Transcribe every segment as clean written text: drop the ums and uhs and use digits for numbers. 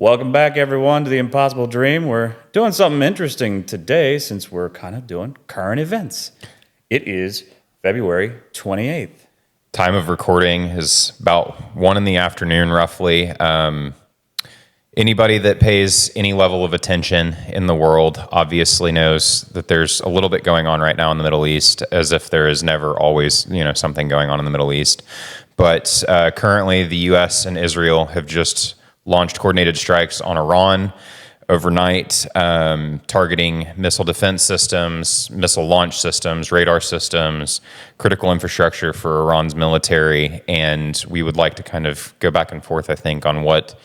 Welcome back, everyone, to The Impossible Dream. We're doing something interesting today since we're kind of doing current events. It is February 28th. Time of recording is about 1 in the afternoon, roughly. Anybody that pays any level of attention in the world obviously knows that there's a little bit going on right now in the Middle East, as if there is never always, something going on in the Middle East. But currently, the U.S. and Israel have just launched coordinated strikes on Iran overnight, targeting missile defense systems, missile launch systems, radar systems, critical infrastructure for Iran's military. And we would like to kind of go back and forth, I think, on what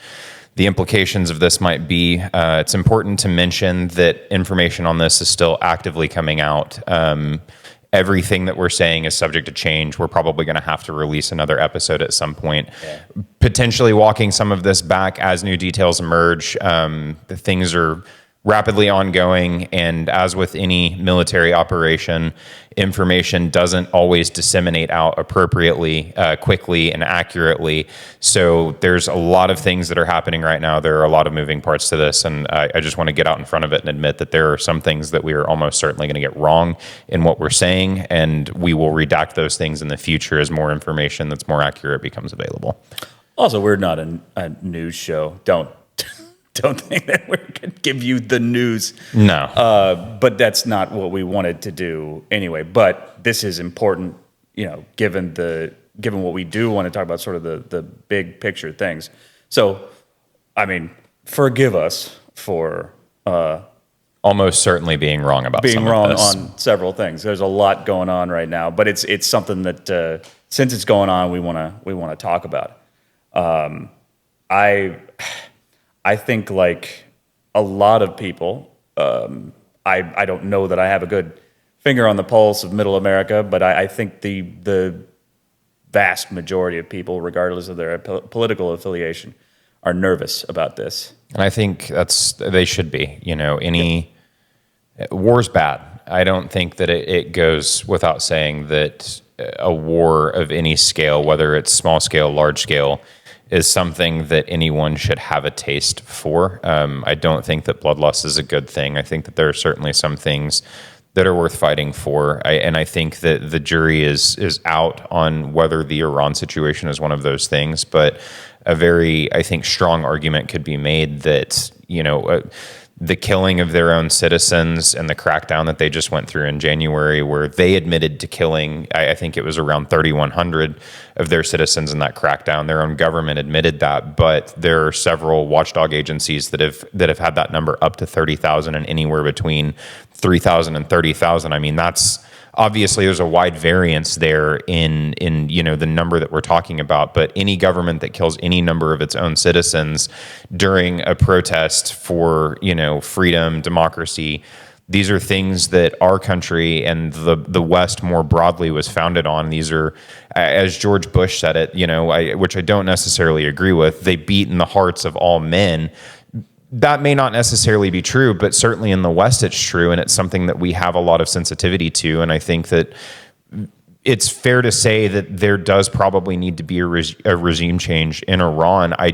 the implications of this might be. It's important to mention that information on this is still actively coming out. Everything that we're saying is subject to change. We're probably going to have to release another episode at some point, potentially walking some of this back as new details emerge. The things are rapidly ongoing, and as with any military operation, information doesn't always disseminate out appropriately, quickly, and accurately. So there's a lot of things that are happening right now. There are a lot of moving parts to this, and I just want to get out in front of it and admit that there are some things that we are almost certainly going to get wrong in what we're saying, and we will redact those things in the future as more information that's more accurate becomes available. Also, we're not a news show. Don't think that we're going to give you the news. No. But that's not what we wanted to do anyway. But this is important, given what we do want to talk about, sort of the big picture things. So, forgive us for almost certainly being wrong about being some wrong of this. on several things. There's a lot going on right now, but it's something that since it's going on, we want to talk about. I think, like a lot of people, I don't know that I have a good finger on the pulse of Middle America, but I think the vast majority of people, regardless of their political affiliation, are nervous about this. And I think they should be. War's bad. I don't think that it goes without saying that a war of any scale, whether it's small scale, large scale, is something that anyone should have a taste for. I don't think that bloodlust is a good thing. I think that there are certainly some things that are worth fighting for. And I think that the jury is out on whether the Iran situation is one of those things. But a very, I think, strong argument could be made that, the killing of their own citizens and the crackdown that they just went through in January, where they admitted to killing, I think it was around 3,100 of their citizens in that crackdown. Their own government admitted that, but there are several watchdog agencies that have had that number up to 30,000 and anywhere between 3,000 and 30,000. That's obviously there's a wide variance there in the number that we're talking about, but any government that kills any number of its own citizens during a protest for, freedom, democracy, these are things that our country and the West more broadly was founded on. These are, as George Bush said it, which I don't necessarily agree with, they beat in the hearts of all men. That may not necessarily be true, but certainly in the West it's true, and it's something that we have a lot of sensitivity to. And I think that it's fair to say that there does probably need to be a regime change in Iran. I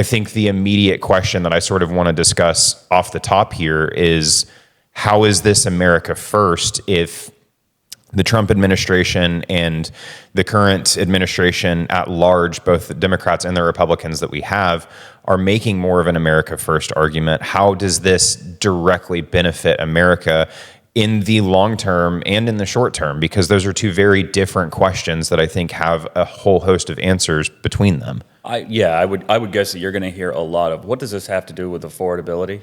think the immediate question that I sort of want to discuss off the top here is, how is this America first if the Trump administration and the current administration at large, both the Democrats and the Republicans that we have, are making more of an America first argument? How does this directly benefit America in the long term and in the short term? Because those are two very different questions that I think have a whole host of answers between them. I would guess that you're going to hear a lot of, what does this have to do with affordability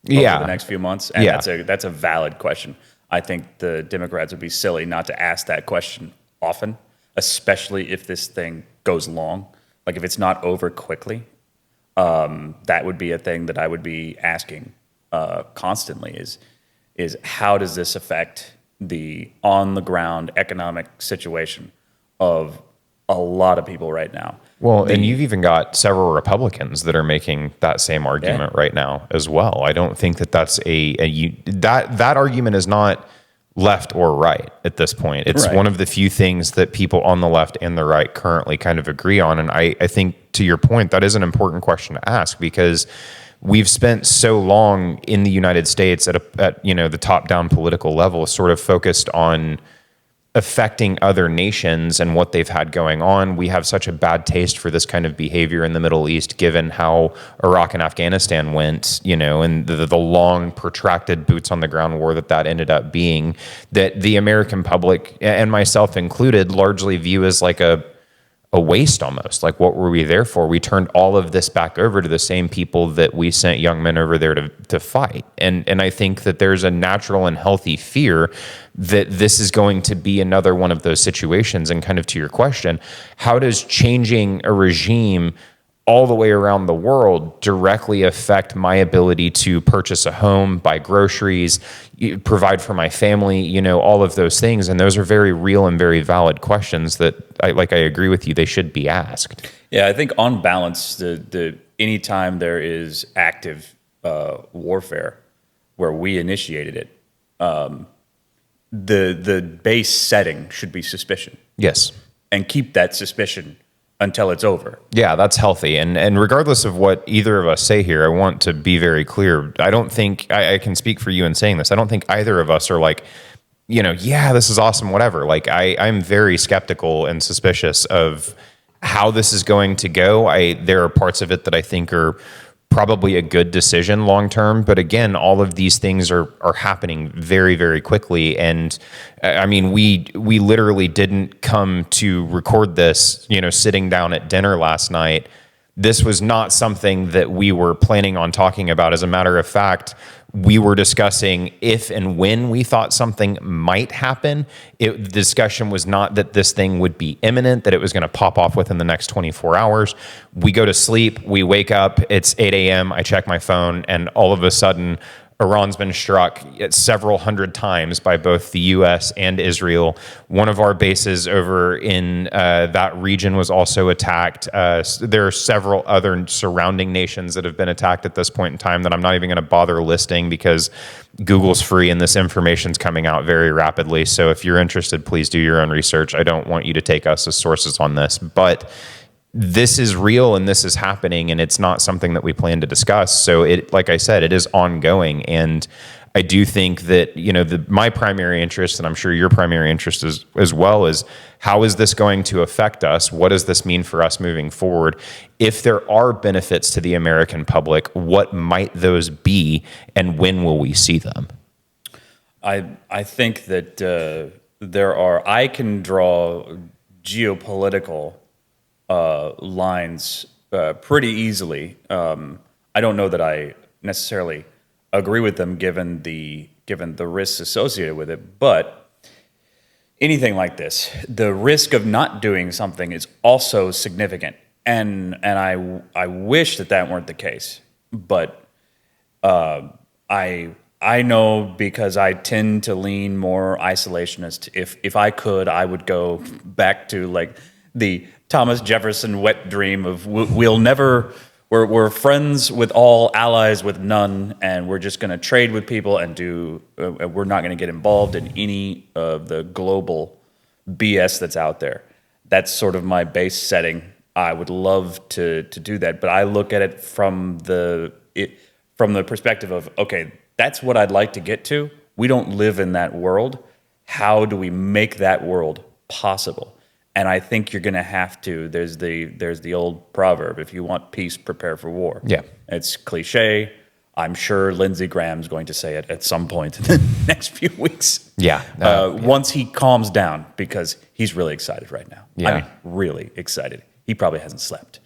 over the next few months? And that's a valid question. I think the Democrats would be silly not to ask that question often, especially if this thing goes long. Like, if it's not over quickly, that would be a thing that I would be asking constantly is how does this affect the on-the-ground economic situation of a lot of people right now? Well, and you've even got several Republicans that are making that same argument right now as well. I don't think that that's that argument is not left or right at this point. It's one of the few things that people on the left and the right currently kind of agree on. And I think, to your point, that is an important question to ask, because we've spent so long in the United States at the top-down political level sort of focused on affecting other nations and what they've had going on. We have such a bad taste for this kind of behavior in the Middle East, given how Iraq and Afghanistan went, and the long, protracted boots on the ground war that ended up being, that the American public, and myself included, largely view as like a waste almost. Like, what were we there for? We turned all of this back over to the same people that we sent young men over there to fight. And I think that there's a natural and healthy fear that this is going to be another one of those situations. And kind of to your question, how does changing a regime all the way around the world directly affect my ability to purchase a home, buy groceries, provide for my family, all of those things? And those are very real and very valid questions that I agree with you, they should be asked. Yeah, I think on balance, the anytime there is active warfare where we initiated it, the base setting should be suspicion. Yes. And keep that suspicion until it's over. Yeah, that's healthy. And regardless of what either of us say here, I want to be very clear. I don't think, I can speak for you in saying this, I don't think either of us are like, yeah, this is awesome, whatever. Like, I'm very skeptical and suspicious of how this is going to go. There are parts of it that I think are probably a good decision long term, but again, all of these things are happening very, very quickly. And I mean, we literally didn't come to record this, sitting down at dinner last night. This was not something that we were planning on talking about. As a matter of fact, we were discussing if and when we thought something might happen. The discussion was not that this thing would be imminent, that it was going to pop off within the next 24 hours. We go to sleep, we wake up, it's 8 a.m., I check my phone, and all of a sudden, Iran's been struck several hundred times by both the U.S. and Israel. One of our bases over in that region was also attacked. There are several other surrounding nations that have been attacked at this point in time that I'm not even going to bother listing because Google's free and this information's coming out very rapidly. So if you're interested, please do your own research. I don't want you to take us as sources on this, but this is real and this is happening, and it's not something that we plan to discuss. So like I said, it is ongoing. And I do think that, my primary interest, and I'm sure your primary interest as well, is how is this going to affect us? What does this mean for us moving forward? If there are benefits to the American public, what might those be, and when will we see them? I think that I can draw geopolitical lines pretty easily. I don't know that I necessarily agree with them given the risks associated with it, but anything like this, the risk of not doing something is also significant, and I wish that weren't the case, but I know, because I tend to lean more isolationist. If I could, I would go back to like the Thomas Jefferson wet dream of we're friends with all, allies with none, and we're just going to trade with people and we're not going to get involved in any of the global BS that's out there. That's sort of my base setting. I would love to do that, but I look at it from the perspective of, okay, that's what I'd like to get to. We don't live in that world. How do we make that world possible? And I think you're going to have to. There's the old proverb: if you want peace, prepare for war. Yeah, it's cliche. I'm sure Lindsey Graham's going to say it at some point in the next few weeks. Yeah, once he calms down, because he's really excited right now. Yeah. I mean, really excited. He probably hasn't slept.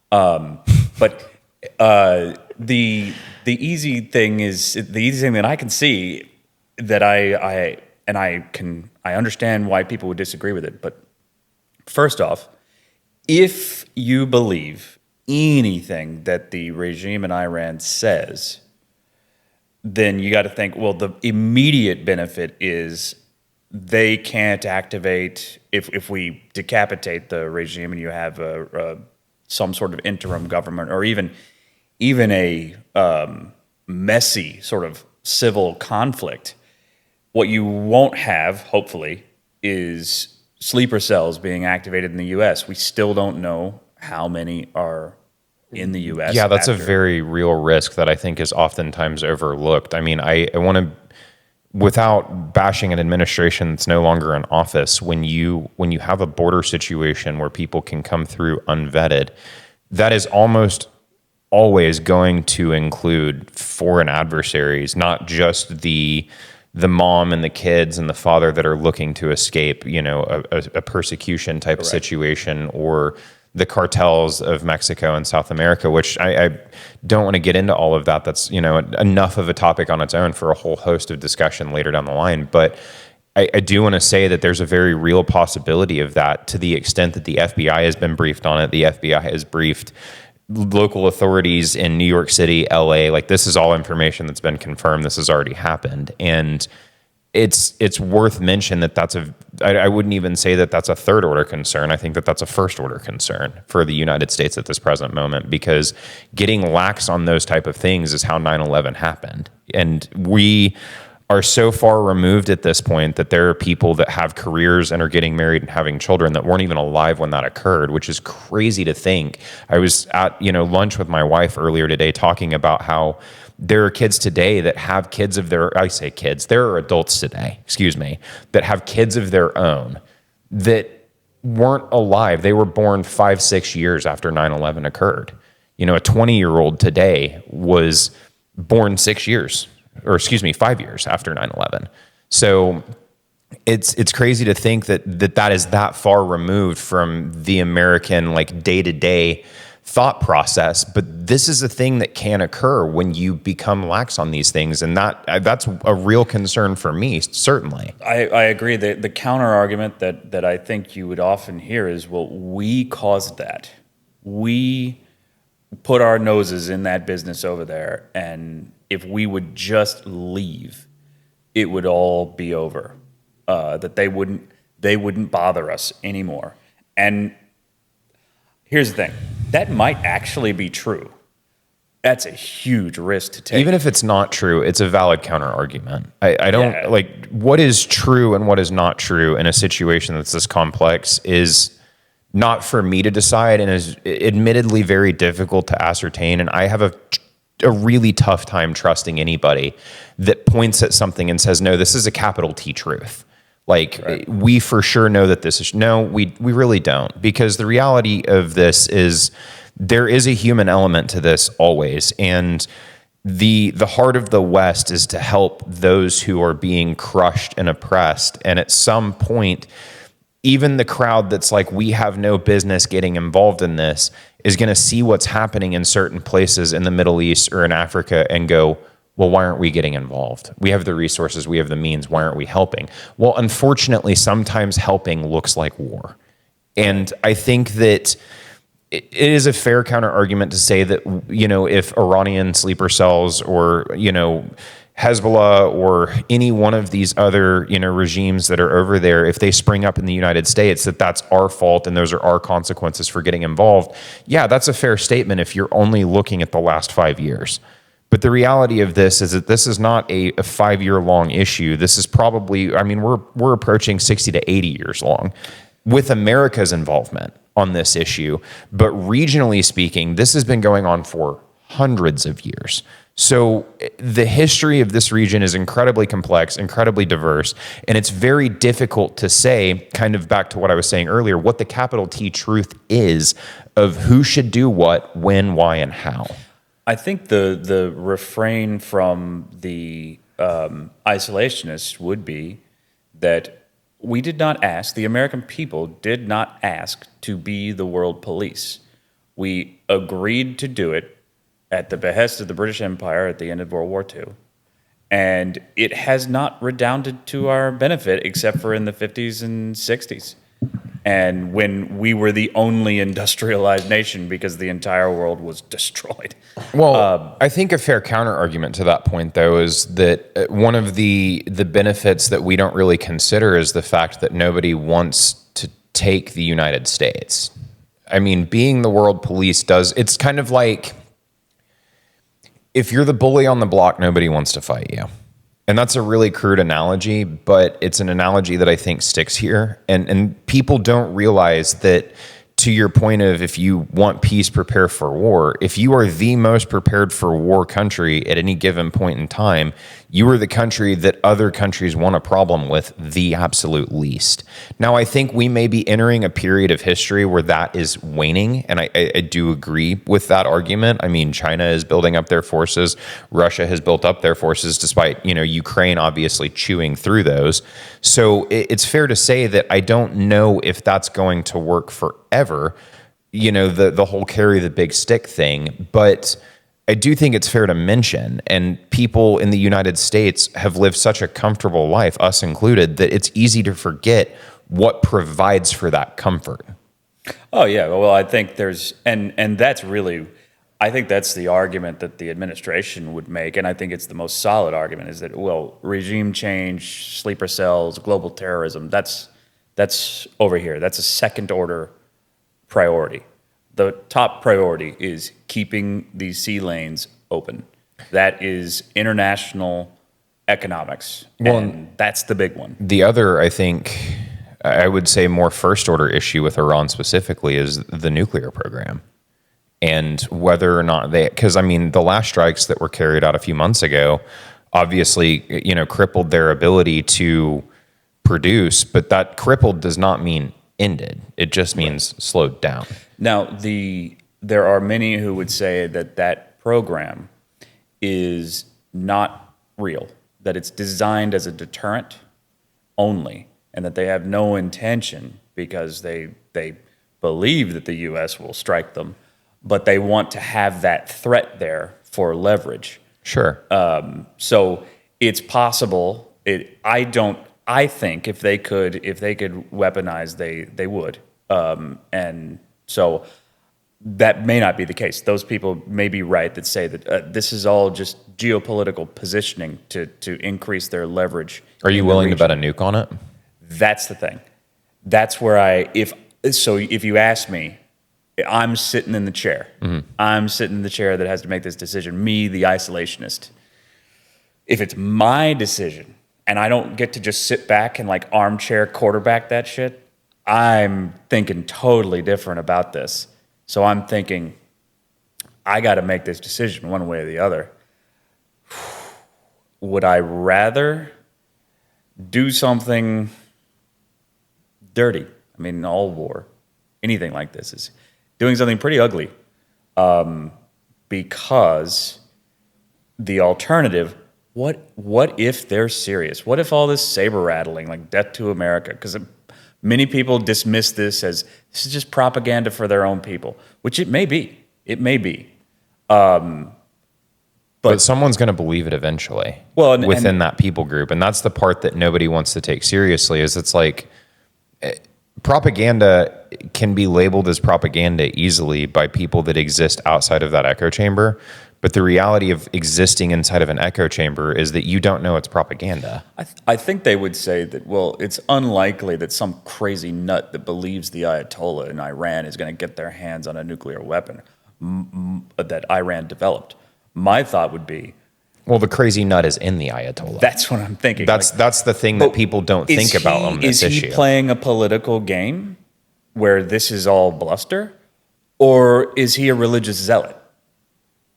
But the easy thing that I can see, that I understand why people would disagree with it, but first off, if you believe anything that the regime in Iran says, then you got to think, well, the immediate benefit is they can't activate, if we decapitate the regime and you have some sort of interim government, or even a messy sort of civil conflict. What you won't have, hopefully, is sleeper cells being activated in the U.S. We still don't know how many are in the U.S. Yeah, that's a very real risk that I think is oftentimes overlooked. I mean, I want to, without bashing an administration that's no longer in office, when you have a border situation where people can come through unvetted, that is almost always going to include foreign adversaries, not just the mom and the kids and the father that are looking to escape, a persecution type of situation, or the cartels of Mexico and South America, which I don't want to get into all of that. That's, enough of a topic on its own for a whole host of discussion later down the line. But I do want to say that there's a very real possibility of that, to the extent that the FBI has been briefed on it. The FBI has briefed local authorities in New York City, LA. Like, this is all information that's been confirmed. This has already happened. And it's worth mention that I wouldn't even say that that's a third order concern. I think that that's a first order concern for the United States at this present moment, because getting lax on those type of things is how 9/11 happened. And we are so far removed at this point that there are people that have careers and are getting married and having children that weren't even alive when that occurred, which is crazy to think. I was at, lunch with my wife earlier today talking about how there are kids today that have kids of their, I say kids, there are adults today, that have kids of their own that weren't alive. They were born 5-6 years after 9/11 occurred. A 20-year-old today was born 5 years after 9/11. So it's crazy to think that is that far removed from the American, like, day-to-day thought process. But this is a thing that can occur when you become lax on these things, and that's a real concern for me, certainly. I agree. The counter argument that I think you would often hear is, well, we caused that. We put our noses in that business over there, and if we would just leave, it would all be over. That they wouldn't bother us anymore. And here's the thing: that might actually be true. That's a huge risk to take. Even if it's not true, it's a valid counter argument. I don't like what is true and what is not true in a situation that's this complex is not for me to decide, and is admittedly very difficult to ascertain. And I have a really tough time trusting anybody that points at something and says, no, this is a capital T truth. Like, right. We for sure know that this is, no, we really don't, because the reality of this is there is a human element to this always. And the heart of the West is to help those who are being crushed and oppressed. And at some point, even the crowd that's like, we have no business getting involved in this, is going to see what's happening in certain places in the Middle East or in Africa and go, well, why aren't we getting involved? We have the resources, we have the means, why aren't we helping? Well, unfortunately, sometimes helping looks like war. And I think that it is a fair counter argument to say that, if Iranian sleeper cells or, Hezbollah or any one of these other, regimes that are over there, if they spring up in the United States, that's our fault and those are our consequences for getting involved. Yeah, that's a fair statement if you're only looking at the last 5 years. But the reality of this is that this is not a 5-year-long issue. This is probably, we're approaching 60 to 80 years long with America's involvement on this issue. But regionally speaking, this has been going on for hundreds of years. So the history of this region is incredibly complex, incredibly diverse, and it's very difficult to say, kind of back to what I was saying earlier, what the capital T truth is of who should do what, when, why, and how. I think the refrain from the isolationists would be that we did not ask, the American people did not ask to be the world police. We agreed to do it at the behest of the British Empire at the end of World War II. And it has not redounded to our benefit except for in the 50s and 60s. And when we were the only industrialized nation because the entire world was destroyed. Well, I think a fair counter argument to that point, though, is that one of the benefits that we don't really consider is the fact that nobody wants to take the United States. I mean, being the world police it's kind of like, if you're the bully on the block, nobody wants to fight you. And that's a really crude analogy, but it's an analogy that I think sticks here. And people don't realize that, to your point of, if you want peace, prepare for war. If you are the most prepared for war country at any given point in time, you are the country that other countries want a problem with the absolute least. Now, I think we may be entering a period of history where that is waning, and I do agree with that argument. I mean, China is building up their forces. Russia has built up their forces, despite, Ukraine obviously chewing through those. So it's fair to say that I don't know if that's going to work forever, the whole carry the big stick thing. But I do think it's fair to mention, and people in the United States have lived such a comfortable life, us included, that it's easy to forget what provides for that comfort. Oh yeah, well, I think there's, and that's really, I think that's the argument that the administration would make, and I think it's the most solid argument, is that, well, regime change, sleeper cells, global terrorism, that's over here. That's a second order priority. The top priority is keeping these sea lanes open. That is international economics, and that's the big one. The other, I think, I would say more first order issue with Iran specifically is the nuclear program. And whether or not because the last strikes that were carried out a few months ago obviously, crippled their ability to produce, but that crippled does not mean ended. It just means slowed down. Now, there are many who would say that program is not real, that it's designed as a deterrent only, and that they have no intention, because they believe that the U.S. will strike them, but they want to have that threat there for leverage. Sure. So it's possible. I think if they could weaponize, they would. And so that may not be the case. Those people may be right that say that this is all just geopolitical positioning to increase their leverage. Are you willing to bet a nuke on it? That's the thing. That's where if you ask me, I'm sitting in the chair. Mm-hmm. I'm sitting in the chair that has to make this decision. Me, the isolationist. If it's my decision and I don't get to just sit back and like armchair quarterback that shit, I'm thinking totally different about this. So I'm thinking, I got to make this decision one way or the other. Would I rather do something dirty? I mean, all war, anything like this is doing something pretty ugly, because the alternative, what if they're serious? What if all this saber rattling, like death to America? Because many people dismiss this as this is just propaganda for their own people, which it may be. It may be. But someone's going to believe it eventually. Well, within that people group, and that's the part that nobody wants to take seriously. Is it's like propaganda can be labeled as propaganda easily by people that exist outside of that echo chamber. But the reality of existing inside of an echo chamber is that you don't know it's propaganda. I think they would say that, well, it's unlikely that some crazy nut that believes the Ayatollah in Iran is going to get their hands on a nuclear weapon that Iran developed. My thought would be, well, the crazy nut is in the Ayatollah. That's what I'm thinking. That's the thing that people don't think about on this issue. Is he playing a political game where this is all bluster? Or is he a religious zealot?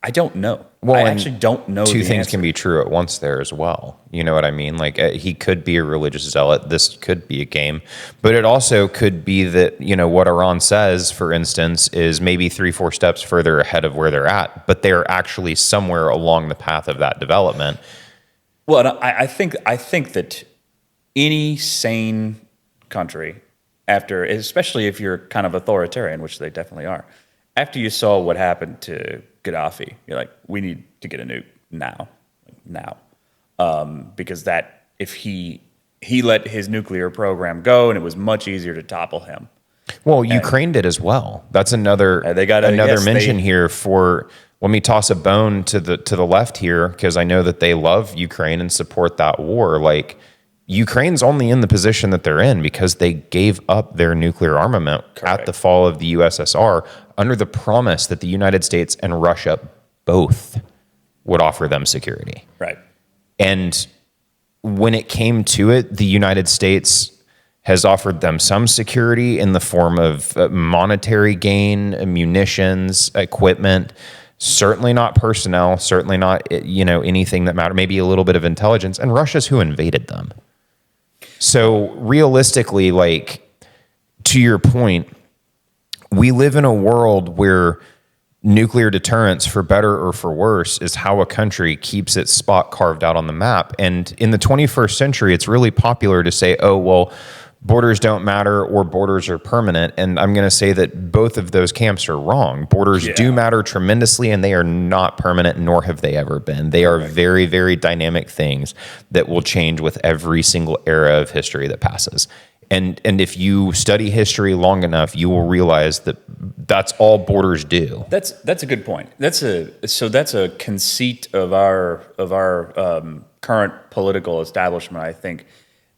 I don't know. Well, I actually don't know. Two things can be true at once there as well. You know what I mean? Like he could be a religious zealot. This could be a game, but it also could be that, what Iran says, for instance, is maybe 3-4 steps further ahead of where they're at, but they're actually somewhere along the path of that development. Well, I think that any sane country, especially if you're kind of authoritarian, which they definitely are, after you saw what happened to Gaddafi, you're like, we need to get a nuke now, because that if he let his nuclear program go, and it was much easier to topple him. Well, Ukraine did as well. That's another mention here for. Let me toss a bone to the left here, because I know that they love Ukraine and support that war. Like, Ukraine's only in the position that they're in because they gave up their nuclear armament at the fall of the USSR under the promise that the United States and Russia both would offer them security. Right. And when it came to it, the United States has offered them some security in the form of monetary gain, munitions, equipment, certainly not personnel, certainly not, anything that mattered, maybe a little bit of intelligence, and Russia's who invaded them. So realistically, like, to your point, we live in a world where nuclear deterrence, for better or for worse, is how a country keeps its spot carved out on the map. And in the 21st century, it's really popular to say, oh, well, borders don't matter or borders are permanent. And I'm going to say that both of those camps are wrong. Borders do matter tremendously, and they are not permanent, nor have they ever been. They are very, very dynamic things that will change with every single era of history that passes. And if you study history long enough, you will realize that that's all borders do. That's a good point. That's a conceit of our current political establishment. I think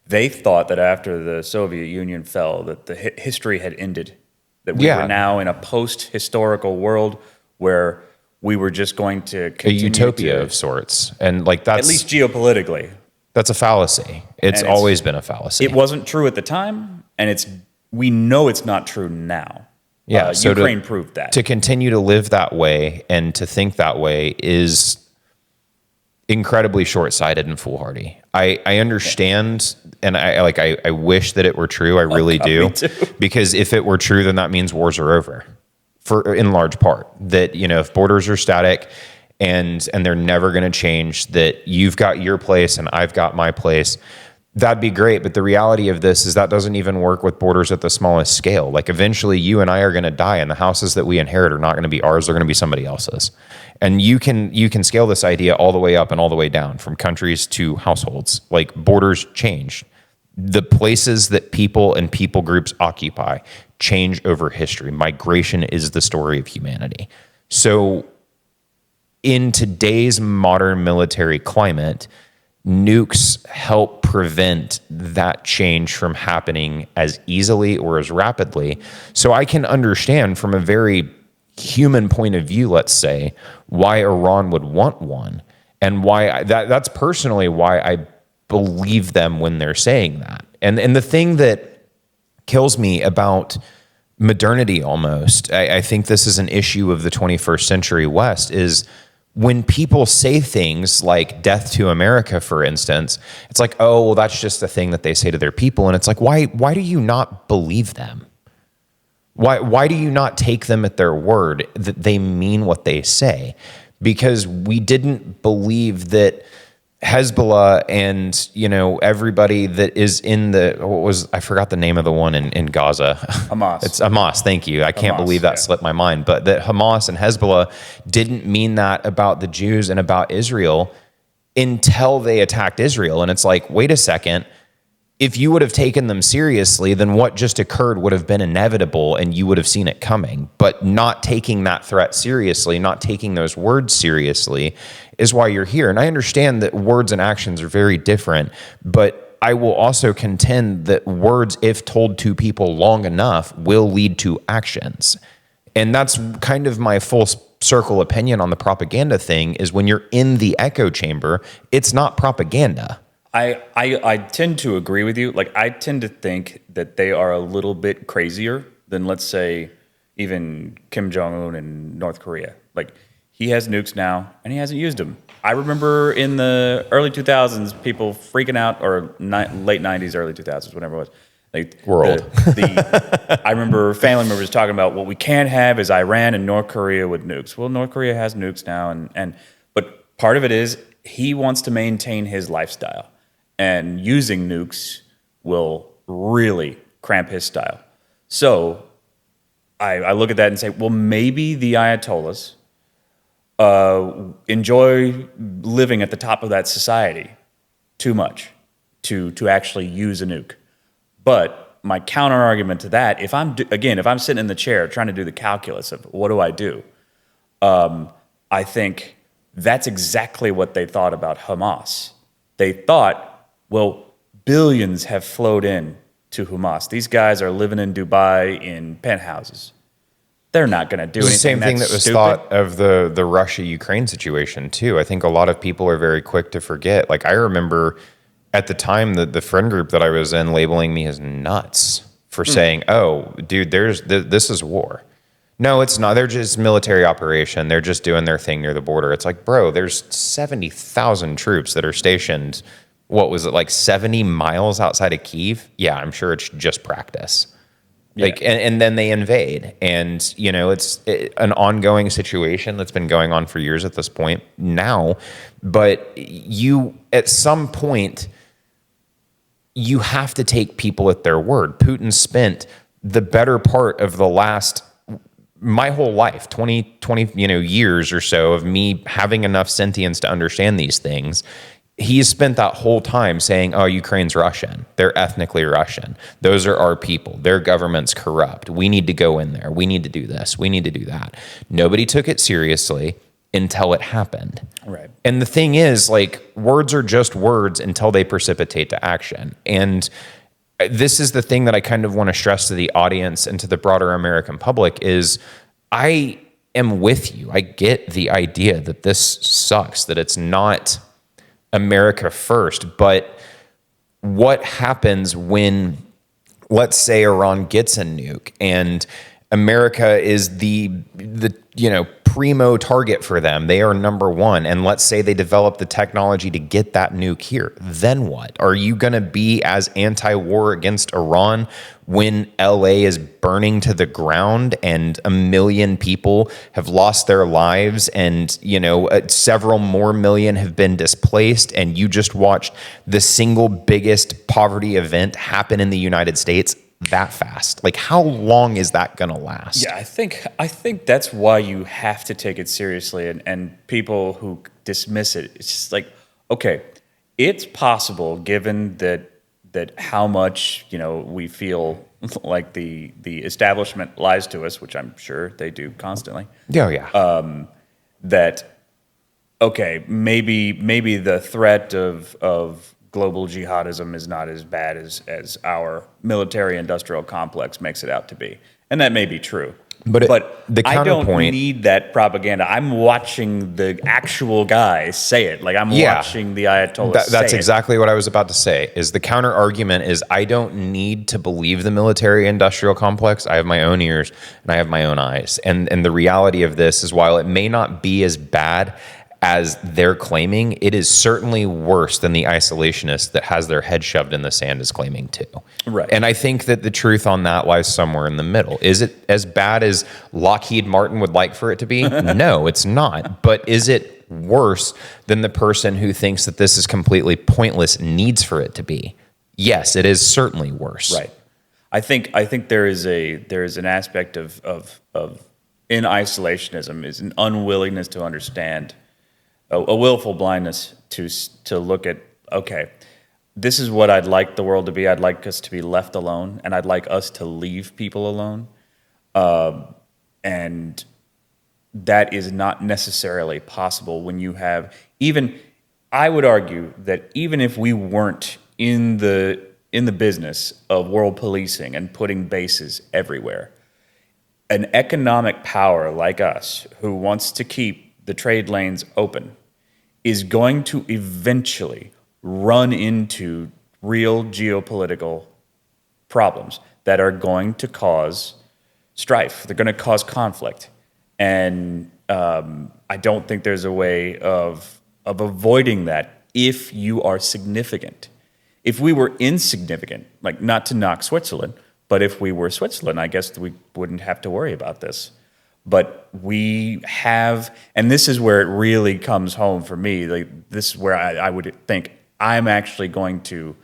they thought that after the Soviet Union fell, that the history had ended. That we were now in a post-historical world where we were just going to continue a utopia of sorts, and like that's at least geopolitically. That's a fallacy. It's always been a fallacy. It wasn't true at the time, and we know it's not true now. Yeah, so Ukraine proved that. To continue to live that way and to think that way is incredibly short-sighted and foolhardy. I understand, and I wish that it were true. I really do. Me too. Because if it were true, then that means wars are over, in large part. That, if borders are static and they're never going to change, that you've got your place and I've got my place, that'd be great. But the reality of this is that doesn't even work with borders at the smallest scale. Like, eventually you and I are going to die, and the houses that we inherit are not going to be ours. They're going to be somebody else's. And you can scale this idea all the way up and all the way down, from countries to households. Like, borders change. The places that people and people groups occupy change over history. Migration is the story of humanity. So in today's modern military climate, nukes help prevent that change from happening as easily or as rapidly. So I can understand, from a very human point of view, let's say, why Iran would want one, and why that's personally why I believe them when they're saying that. And the thing that kills me about modernity, almost, I think this is an issue of the 21st century West, is when people say things like death to America, for instance, it's like, oh, well, that's just a thing that they say to their people. And it's like, why do you not believe them? Why do you not take them at their word that they mean what they say? Because we didn't believe that Hezbollah and, everybody that is in I forgot the name of the one in Gaza. Hamas. It's Hamas, thank you. I can't believe that slipped my mind. But that Hamas and Hezbollah didn't mean that about the Jews and about Israel until they attacked Israel. And it's like, wait a second. If you would have taken them seriously, then what just occurred would have been inevitable and you would have seen it coming. But not taking that threat seriously, not taking those words seriously, is why you're here. And I understand that words and actions are very different, but I will also contend that words, if told to people long enough, will lead to actions. And that's kind of my full circle opinion on the propaganda thing, is when you're in the echo chamber, it's not propaganda. I tend to agree with you. Like, I tend to think that they are a little bit crazier than, let's say, even Kim Jong-un in North Korea. Like, he has nukes now, and he hasn't used them. I remember in the early 2000s, people freaking out, or late 90s, early 2000s, whatever it was. Like, we're old. I remember family members talking about what we can't have is Iran and North Korea with nukes. Well, North Korea has nukes now, but part of it is he wants to maintain his lifestyle. And using nukes will really cramp his style. So I look at that and say, well, maybe the Ayatollahs enjoy living at the top of that society too much to actually use a nuke. But my counter argument to that, if I'm sitting in the chair trying to do the calculus of what do I do, I think that's exactly what they thought about Hamas. They thought, well, billions have flowed in to Hamas. These guys are living in Dubai in penthouses. They're not going to do anything. The same thing that was stupid. thought of the Russia-Ukraine situation too. I think a lot of people are very quick to forget. Like, I remember at the time, the friend group that I was in labeling me as nuts for saying, "Oh, dude, this is war." No, it's not. They're just military operation. They're just doing their thing near the border. It's like, bro, there's 70,000 troops that are stationed. What was it, like 70 miles outside of Kyiv? Yeah, I'm sure it's just practice. Yeah. Like, and then they invade, and it's an ongoing situation that's been going on for years at this point now. But at some point, you have to take people at their word. Putin spent the better part of my whole life, 20 years or so of me having enough sentience to understand these things. He's spent that whole time saying, oh, Ukraine's Russian. They're ethnically Russian. Those are our people. Their government's corrupt. We need to go in there. We need to do this. We need to do that. Nobody took it seriously until it happened. Right. And the thing is, like, words are just words until they precipitate to action. And this is the thing that I kind of want to stress to the audience and to the broader American public is I am with you. I get the idea that this sucks, that it's not America first, but what happens when, let's say, Iran gets a nuke and America is the primo target for them? They are number one, and let's say they develop the technology to get that nuke here. Then what? Are you going to be as anti-war against Iran when LA is burning to the ground and 1 million people have lost their lives and several more million have been displaced, and you just watched the single biggest poverty event happen in the United States that fast? Like, how long is that going to last? Yeah, I think that's why you have to take it seriously, and people who dismiss it, it's just like, okay, it's possible given that how much we feel like the establishment lies to us, which I'm sure they do constantly. Oh yeah. That okay, maybe the threat of global jihadism is not as bad as our military-industrial complex makes it out to be. And that may be true. But the I don't counterpoint, need that propaganda. I'm watching the actual guy say it. Like, I'm watching the Ayatollah say it. That's exactly what I was about to say, is the counter-argument is I don't need to believe the military-industrial complex. I have my own ears and I have my own eyes. And the reality of this is, while it may not be as bad as they're claiming, it is certainly worse than the isolationist that has their head shoved in the sand is claiming too. Right. And I think that the truth on that lies somewhere in the middle. Is it as bad as Lockheed Martin would like for it to be? No, it's not. But is it worse than the person who thinks that this is completely pointless needs for it to be? Yes, it is certainly worse. Right. I think there is an aspect of in isolationism is an unwillingness to understand, a willful blindness to look at, okay, this is what I'd like the world to be. I'd like us to be left alone, and I'd like us to leave people alone. And that is not necessarily possible when you have, even, I would argue that even if we weren't in the business of world policing and putting bases everywhere, an economic power like us who wants to keep the trade lanes open is going to eventually run into real geopolitical problems that are going to cause strife. They're going to cause conflict. And I don't think there's a way of avoiding that if you are significant. If we were insignificant, like, not to knock Switzerland, but if we were Switzerland, I guess we wouldn't have to worry about this. But we have, and this is where it really comes home for me, like, this is where I would think I'm actually going to,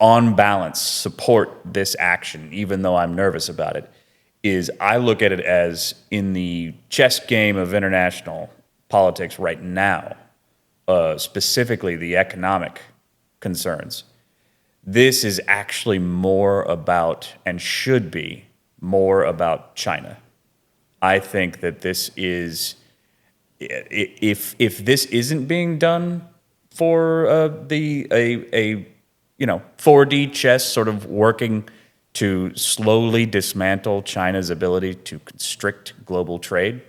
on balance, support this action, even though I'm nervous about it, is I look at it as, in the chess game of international politics right now, specifically the economic concerns, this is actually more about, and should be more about, China. I think that this is, if this isn't being done for a 4D chess sort of working to slowly dismantle China's ability to constrict global trade,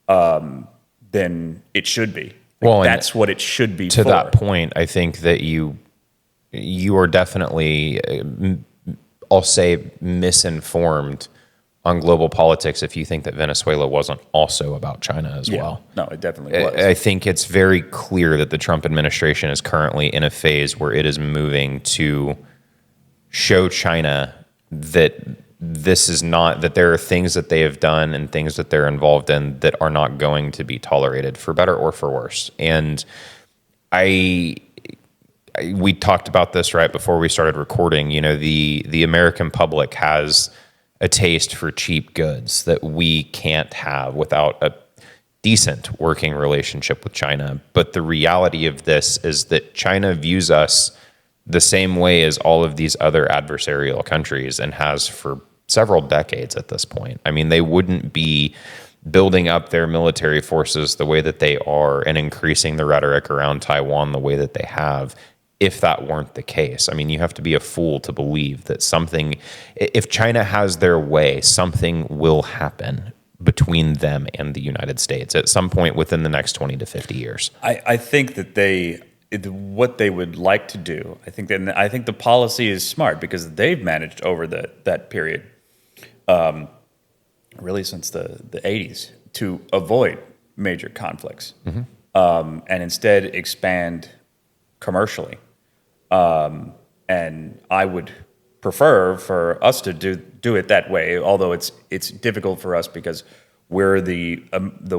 then it should be. Like, well, that's what it should be. To that point, I think that you you are definitely, I'll say, misinformed on global politics if you think that Venezuela wasn't also about China as well. No, it definitely was. I think it's very clear that the Trump administration is currently in a phase where it is moving to show China that this is not, that there are things that they have done and things that they're involved in that are not going to be tolerated, for better or for worse. And we talked about this right before we started recording. You know, the American public has a taste for cheap goods that we can't have without a decent working relationship with China. But the reality of this is that China views us the same way as all of these other adversarial countries, and has for several decades at this point. I mean, they wouldn't be building up their military forces the way that they are and increasing the rhetoric around Taiwan the way that they have if that weren't the case. I mean, you have to be a fool to believe that something, if China has their way, something will happen between them and the United States at some point within the next 20 to 50 years. I think that what they would like to do, I think the policy is smart, because they've managed over that period, really since the 80s, to avoid major conflicts, and instead expand commercially. And I would prefer for us to do it that way, although it's difficult for us because we're the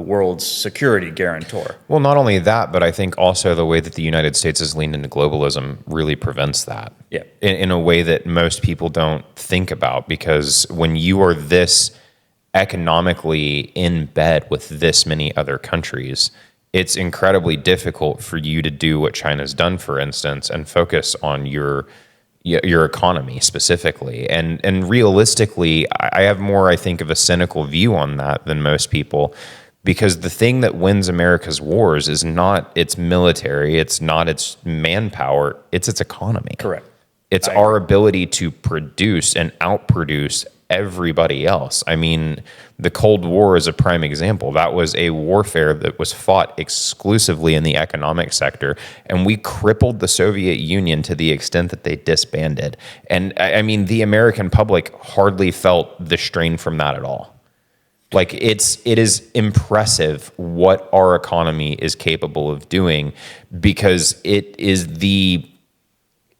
world's security guarantor. Well, not only that, but I think also the way that the United States has leaned into globalism really prevents that. Yeah. In a way that most people don't think about, because when you are this economically in bed with this many other countries, it's incredibly difficult for you to do what China's done, for instance, and focus on your economy specifically. And realistically, I have more, I think, of a cynical view on that than most people, because the thing that wins America's wars is not its military, it's not its manpower, it's its economy. Correct. It's our ability to produce and outproduce everybody else. I mean, the Cold War is a prime example. That was a warfare that was fought exclusively in the economic sector, and we crippled the Soviet Union to the extent that they disbanded. And I mean, the American public hardly felt the strain from that at all. Like, it is impressive what our economy is capable of doing, because it is the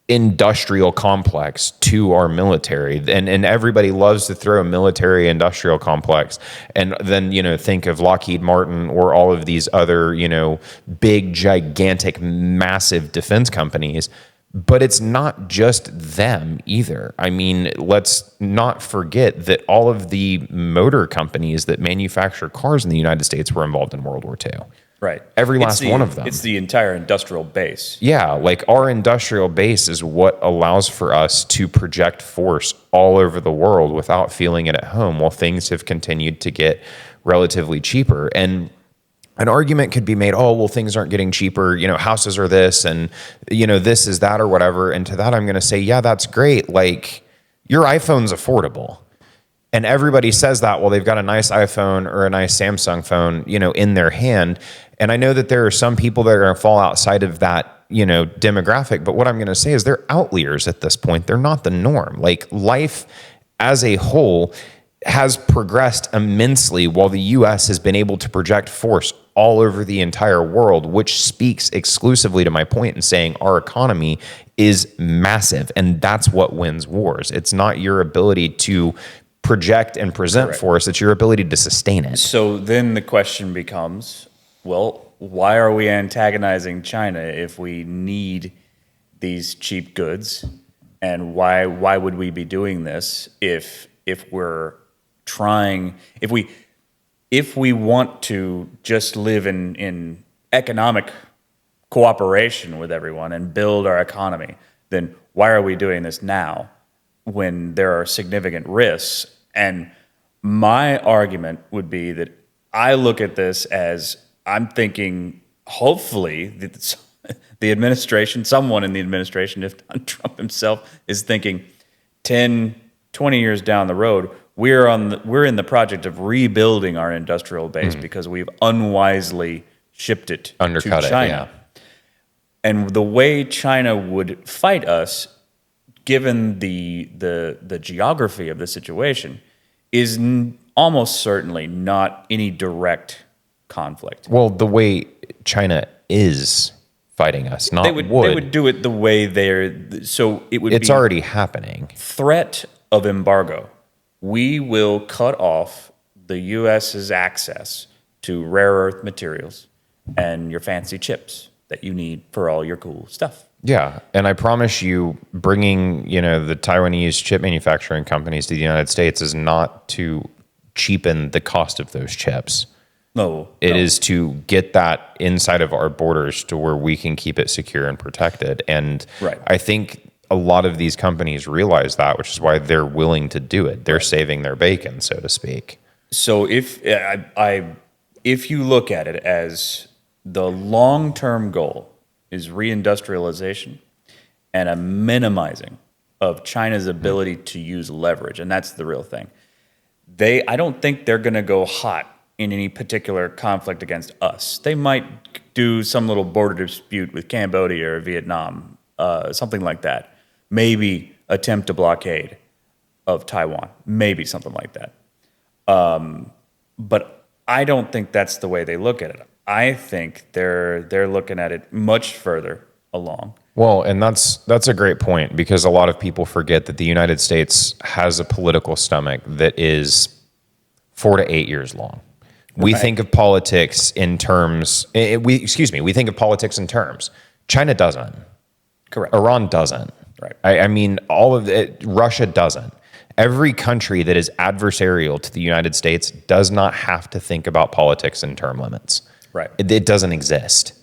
industrial complex to our military, and everybody loves to throw a military industrial complex and then think of Lockheed Martin or all of these other big, gigantic, massive defense companies. But it's not just them either. I mean, let's not forget that all of the motor companies that manufacture cars in the United States were involved in World War II. Right. Every last one of them. It's the entire industrial base. Yeah, like our industrial base is what allows for us to project force all over the world without feeling it at home, while things have continued to get relatively cheaper. And an argument could be made, oh, well, things aren't getting cheaper, houses are this, and this is that, or whatever. And to that, I'm going to say, yeah, that's great. Like, your iPhone's affordable. And everybody says that while they've got a nice iPhone or a nice Samsung phone, in their hand. And I know that there are some people that are going to fall outside of that, demographic. But what I'm going to say is they're outliers at this point. They're not the norm. Like, life as a whole has progressed immensely, while the U.S. has been able to project force all over the entire world, which speaks exclusively to my point in saying our economy is massive. And that's what wins wars. It's not your ability to project and present Correct. force, it's your ability to sustain it. So then the question becomes, well, why are we antagonizing China if we need these cheap goods? And why would we be doing this if we're trying, if we want to just live in economic cooperation with everyone and build our economy, then why are we doing this now when there are significant risks? And my argument would be that I look at this as, I'm thinking, hopefully, the administration, someone in the administration, if not Trump himself, is thinking 10, 20 years down the road, we're in the project of rebuilding our industrial base because we've unwisely shipped it Undercut to China. it, yeah. And the way China would fight us, given the geography of the situation, is almost certainly not any direct conflict. Well, the way China is fighting us, not They would do it the way they're. So it would. It's already happening. Threat of embargo. We will cut off the U.S.'s access to rare earth materials and your fancy chips that you need for all your cool stuff. Yeah, and I promise you, bringing the Taiwanese chip manufacturing companies to the United States is not to cheapen the cost of those chips. No, it is to get that inside of our borders to where we can keep it secure and protected. And I think a lot of these companies realize that, which is why they're willing to do it. They're saving their bacon, so to speak. So if you look at it as the long-term goal is reindustrialization and a minimizing of China's ability to use leverage, and that's the real thing. I don't think they're going to go hot in any particular conflict against us. They might do some little border dispute with Cambodia or Vietnam, something like that. Maybe attempt a blockade of Taiwan, maybe something like that. But I don't think that's the way they look at it. I think they're looking at it much further along. Well, and that's a great point, because a lot of people forget that the United States has a political stomach that is 4 to 8 years long. We think of politics in terms. We think of politics in terms. China doesn't. Correct. Iran doesn't. Right. I mean, all of it. Russia doesn't. Every country that is adversarial to the United States does not have to think about politics in term limits. Right. It doesn't exist.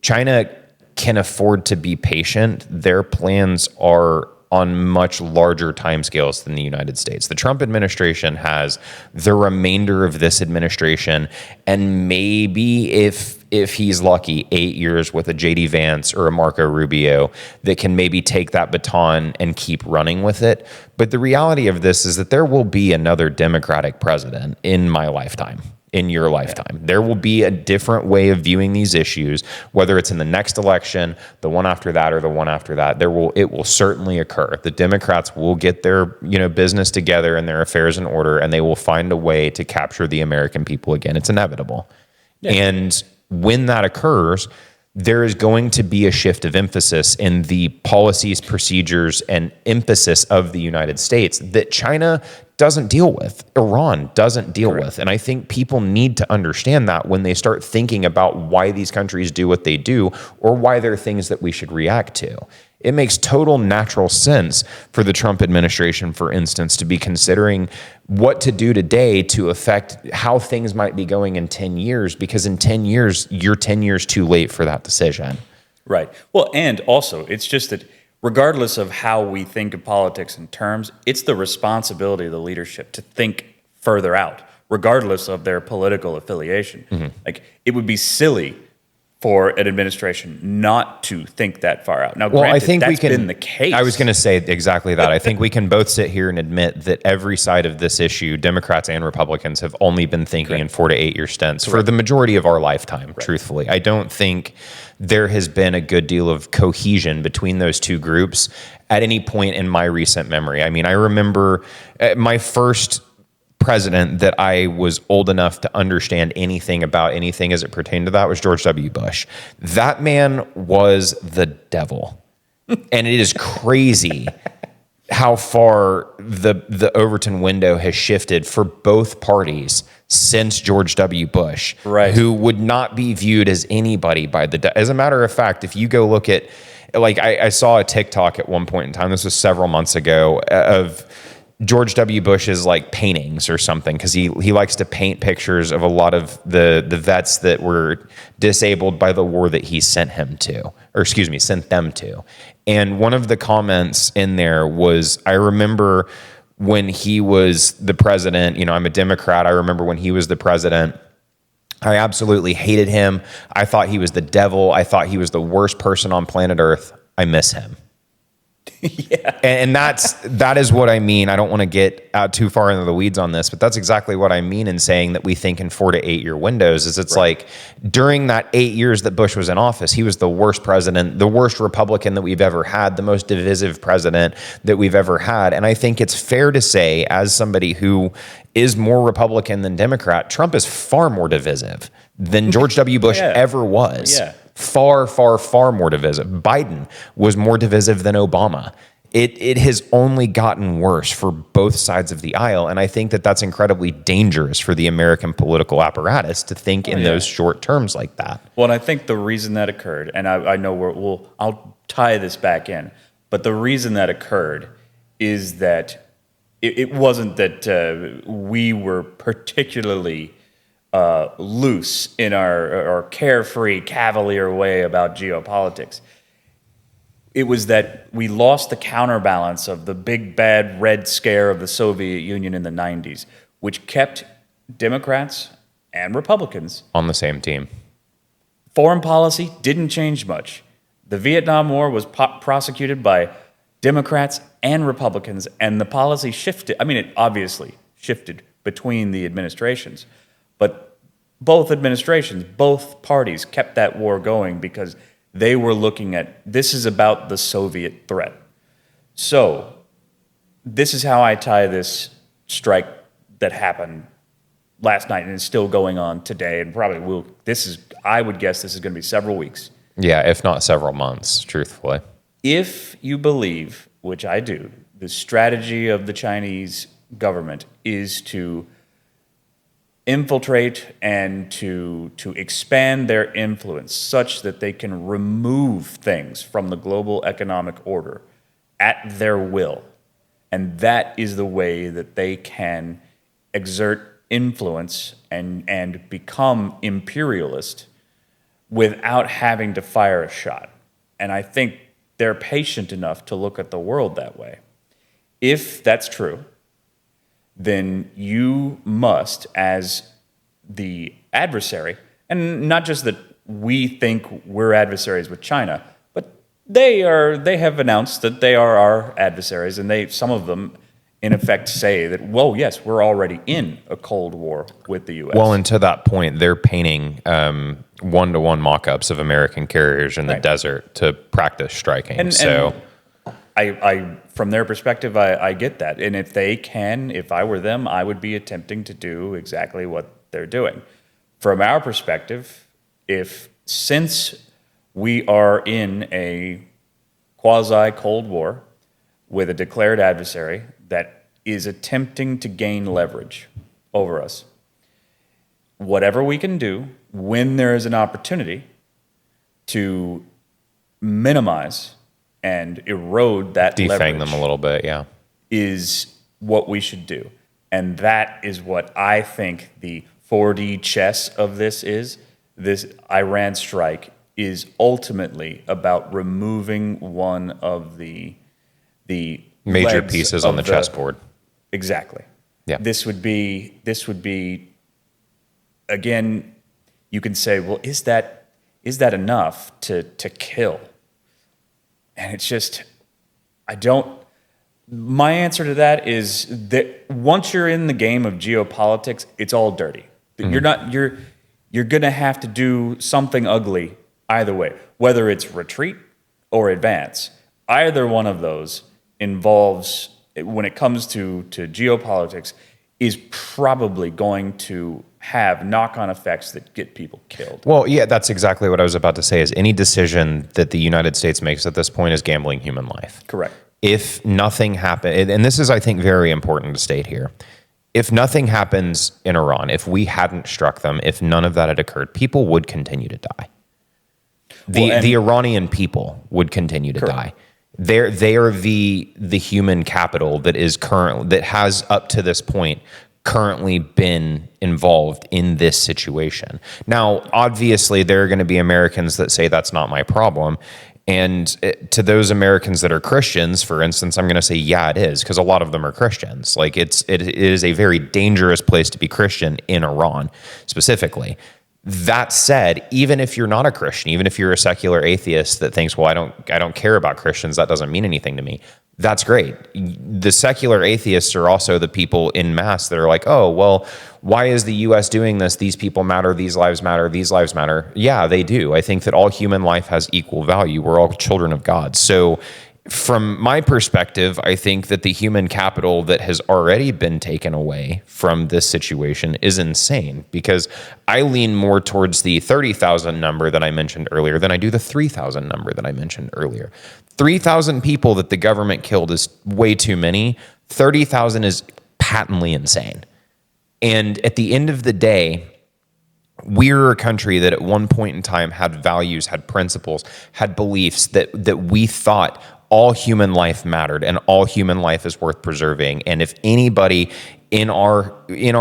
China can afford to be patient. Their plans are on much larger timescales than the United States. The Trump administration has the remainder of this administration, and maybe if he's lucky, 8 years with a JD Vance or a Marco Rubio that can maybe take that baton and keep running with it. But the reality of this is that there will be another Democratic president in my lifetime. In your lifetime, there will be a different way of viewing these issues, whether it's in the next election, the one after that, or the one after that. It will certainly occur. The Democrats will get their business together and their affairs in order, and they will find a way to capture the American people again. It's inevitable. Yeah. And when that occurs, there is going to be a shift of emphasis in the policies, procedures, and emphasis of the United States that China doesn't deal with, Iran doesn't deal with. And I think people need to understand that when they start thinking about why these countries do what they do, or why they're things that we should react to. It makes total natural sense for the Trump administration, for instance, to be considering what to do today to affect how things might be going in 10 years, because in 10 years, you're 10 years too late for that decision. Right. Well, and also, it's just that regardless of how we think of politics in terms, it's the responsibility of the leadership to think further out, regardless of their political affiliation. Mm-hmm. Like, it would be silly for an administration not to think that far out. Now, granted, I think that's been the case. I was going to say exactly that. I think we can both sit here and admit that every side of this issue, Democrats and Republicans, have only been thinking in 4 to 8 year stints for the majority of our lifetime, truthfully. I don't think there has been a good deal of cohesion between those two groups at any point in my recent memory. I mean, I remember my first president that I was old enough to understand anything about anything as it pertained to that was George W. Bush. That man was the devil. And it is crazy how far the Overton window has shifted for both parties since George W. Bush, who would not be viewed as anybody by as a matter of fact, if you go look at, like, I saw a TikTok at one point in time, this was several months ago, of George W. Bush's like paintings or something, because he likes to paint pictures of a lot of the vets that were disabled by the war that he sent them to. And one of the comments in there was, I remember when he was the president, I'm a Democrat. I remember when he was the president, I absolutely hated him. I thought he was the devil. I thought he was the worst person on planet Earth. I miss him. Yeah. And that is what I mean. I don't want to get out too far into the weeds on this, but that's exactly what I mean in saying that we think in 4 to 8 year windows. Is it's like during that 8 years that Bush was in office, he was the worst president, the worst Republican that we've ever had, the most divisive president that we've ever had. And I think it's fair to say, as somebody who is more Republican than Democrat, Trump is far more divisive than George W. Bush ever was. Yeah. Far, far, far more divisive. Biden was more divisive than Obama. It has only gotten worse for both sides of the aisle, and I think that that's incredibly dangerous for the American political apparatus to think in those short terms like that. Well, and I think the reason that occurred, and I know I'll tie this back in, but the reason that occurred is that it wasn't that we were particularly loose in our carefree, cavalier way about geopolitics. It was that we lost the counterbalance of the big, bad, red scare of the Soviet Union in the 90s, which kept Democrats and Republicans on the same team. Foreign policy didn't change much. The Vietnam War was prosecuted by Democrats and Republicans, and the policy shifted. I mean, it obviously shifted between the administrations. But both administrations, both parties kept that war going because they were looking at, this is about the Soviet threat. So this is how I tie this strike that happened last night and is still going on today and probably will. I would guess this is going to be several weeks. Yeah, if not several months, truthfully. If you believe, which I do, the strategy of the Chinese government is to infiltrate and to expand their influence such that they can remove things from the global economic order at their will. And that is the way that they can exert influence and become imperialist without having to fire a shot. And I think they're patient enough to look at the world that way. If that's true, then you must, as the adversary, and not just that we think we're adversaries with China, but they have announced that they are our adversaries, and some of them, in effect, say that, well, yes, we're already in a Cold War with the U.S. Well, and to that point, they're painting one-to-one mock-ups of American carriers in the desert to practice striking. And I from their perspective, I get that. And if I were them, I would be attempting to do exactly what they're doing. From our perspective, since we are in a quasi-Cold War with a declared adversary that is attempting to gain leverage over us, whatever we can do when there is an opportunity to minimize and erode that defang them a little bit, is what we should do. And that is what I think the 4D chess of this is. This Iran strike is ultimately about removing one of the major pieces on the chessboard. Exactly. Yeah. This would be again, you can say, well, is that enough to kill? And it's just, my answer to that is that once you're in the game of geopolitics, it's all dirty. Mm-hmm. You're going to have to do something ugly either way, whether it's retreat or advance. Either one of those involves, when it comes to geopolitics, is probably going to have knock-on effects that get people killed. Well, yeah, that's exactly what I was about to say, is any decision that the United States makes at this point is gambling human life. Correct. If nothing happened, and this is, I think, very important to state here, if nothing happens in Iran, if we hadn't struck them, if none of that had occurred, people would continue to die. The Iranian people would continue to die. They are the human capital that has up to this point currently been involved in this situation. Now, obviously, there are going to be Americans that say that's not my problem. And to those Americans that are Christians, for instance, I'm going to say, yeah, it is, because a lot of them are Christians. Like it is a very dangerous place to be Christian in Iran, specifically. That said, even if you're not a Christian, even if you're a secular atheist that thinks, well, I don't care about Christians, that doesn't mean anything to me. That's great. The secular atheists are also the people in mass that are like, oh, well, why is the US doing this? These people matter, these lives matter, these lives matter. Yeah, they do. I think that all human life has equal value. We're all children of God. So from my perspective, I think that the human capital that has already been taken away from this situation is insane, because I lean more towards the 30,000 number that I mentioned earlier than I do the 3,000 number that I mentioned earlier. 3,000 people that the government killed is way too many. 30,000 is patently insane. And at the end of the day, we're a country that at one point in time had values, had principles, had beliefs that we thought all human life mattered and all human life is worth preserving. And if anybody in our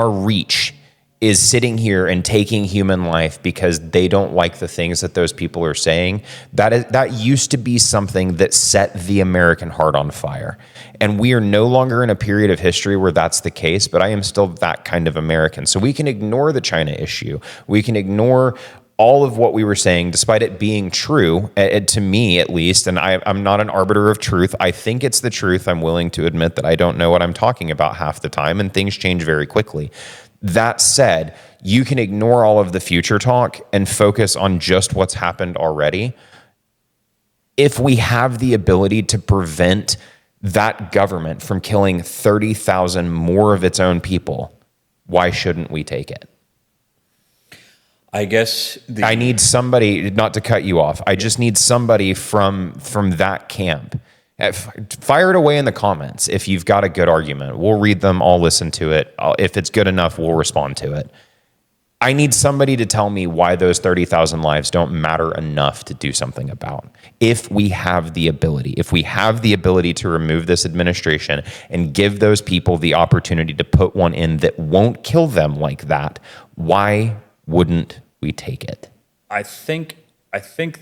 reach is sitting here and taking human life because they don't like the things that those people are saying, that used to be something that set the American heart on fire. And we are no longer in a period of history where that's the case, but I am still that kind of American. So we can ignore the China issue. We can ignore all of what we were saying, despite it being true, to me at least, and I'm not an arbiter of truth. I think it's the truth. I'm willing to admit that I don't know what I'm talking about half the time, and things change very quickly. That said, you can ignore all of the future talk and focus on just what's happened already. If we have the ability to prevent that government from killing 30,000 more of its own people, why shouldn't we take it? I guess I need somebody, not to cut you off, I just need somebody from that camp. Fire it away in the comments if you've got a good argument. We'll read them, I'll listen to it. If it's good enough, we'll respond to it. I need somebody to tell me why those 30,000 lives don't matter enough to do something about. If we have the ability to remove this administration and give those people the opportunity to put one in that won't kill them like that, why wouldn't we take it? I think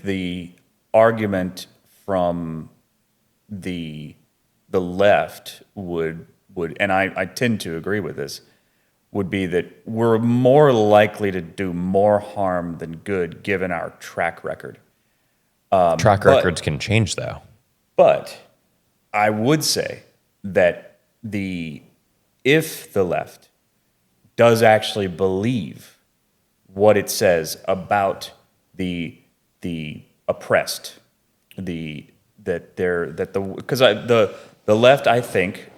the argument from the left would, and I tend to agree with this, would be that we're more likely to do more harm than good given our track record. Track records can change, though. But I would say that if the left does actually believe what it says about the oppressed, because the left, I think,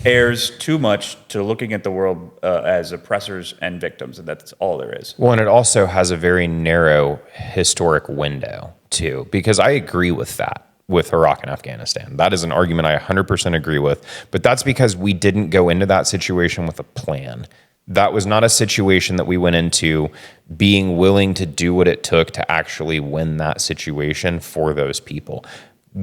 errs too much to looking at the world as oppressors and victims, and that's all there is. Well, and it also has a very narrow historic window too, because I agree with that with Iraq and Afghanistan. That is an argument I 100% agree with, but that's because we didn't go into that situation with a plan. That was not a situation that we went into being willing to do what it took to actually win that situation for those people.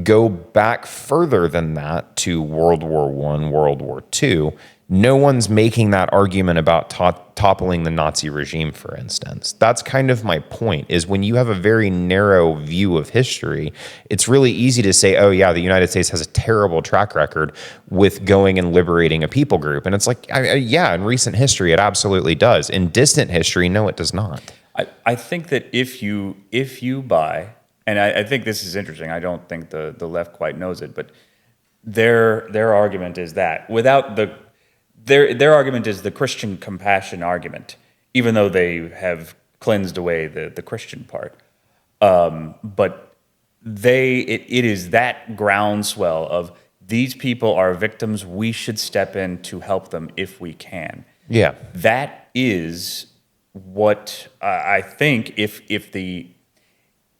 Go back further than that to World War I, World War II. No one's making that argument about toppling the Nazi regime, for instance. That's kind of my point, is when you have a very narrow view of history, it's really easy to say, oh yeah, the United States has a terrible track record with going and liberating a people group. And it's like, yeah, in recent history, it absolutely does. In distant history, no, it does not. I think that if you buy, and I think this is interesting, I don't think the left quite knows it, but their argument is that without their argument is the Christian compassion argument, even though they have cleansed away the Christian part. But it is that groundswell of these people are victims, we should step in to help them if we can. Yeah. That is what I think if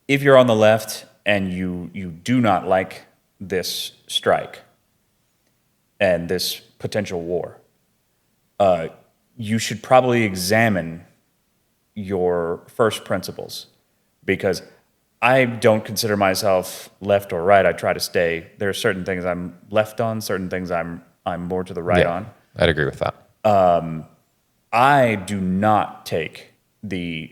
you're on the left and you do not like this strike and this potential war, you should probably examine your first principles, because I don't consider myself left or right. I try to stay. There are certain things I'm left on, certain things I'm more to the right on. I'd agree with that. I do not take the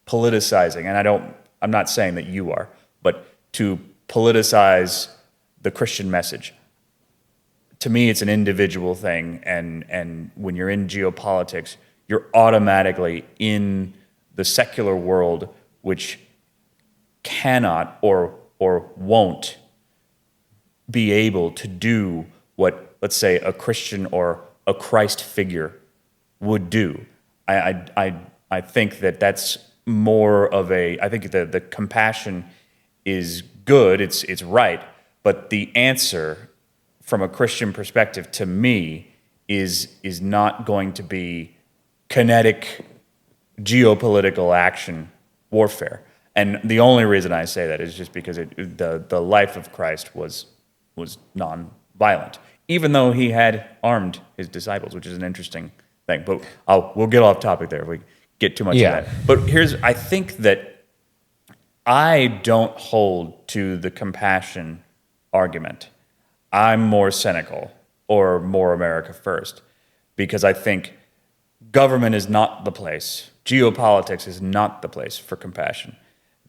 politicizing, and I'm not saying that you are, but to politicize the Christian message. To me, it's an individual thing, and when you're in geopolitics, you're automatically in the secular world, which cannot or won't be able to do what, let's say, a Christian or a Christ figure would do. I think that's more of a. I think the compassion is good. It's right, but the answer from a Christian perspective to me is not going to be kinetic geopolitical action warfare. And the only reason I say that is just because the life of Christ was non-violent, even though he had armed his disciples, which is an interesting thing. But we'll get off topic there if we get too much of that. But I think that I don't hold to the compassion argument. I'm more cynical or more America first, because I think government is not the place. Geopolitics is not the place for compassion.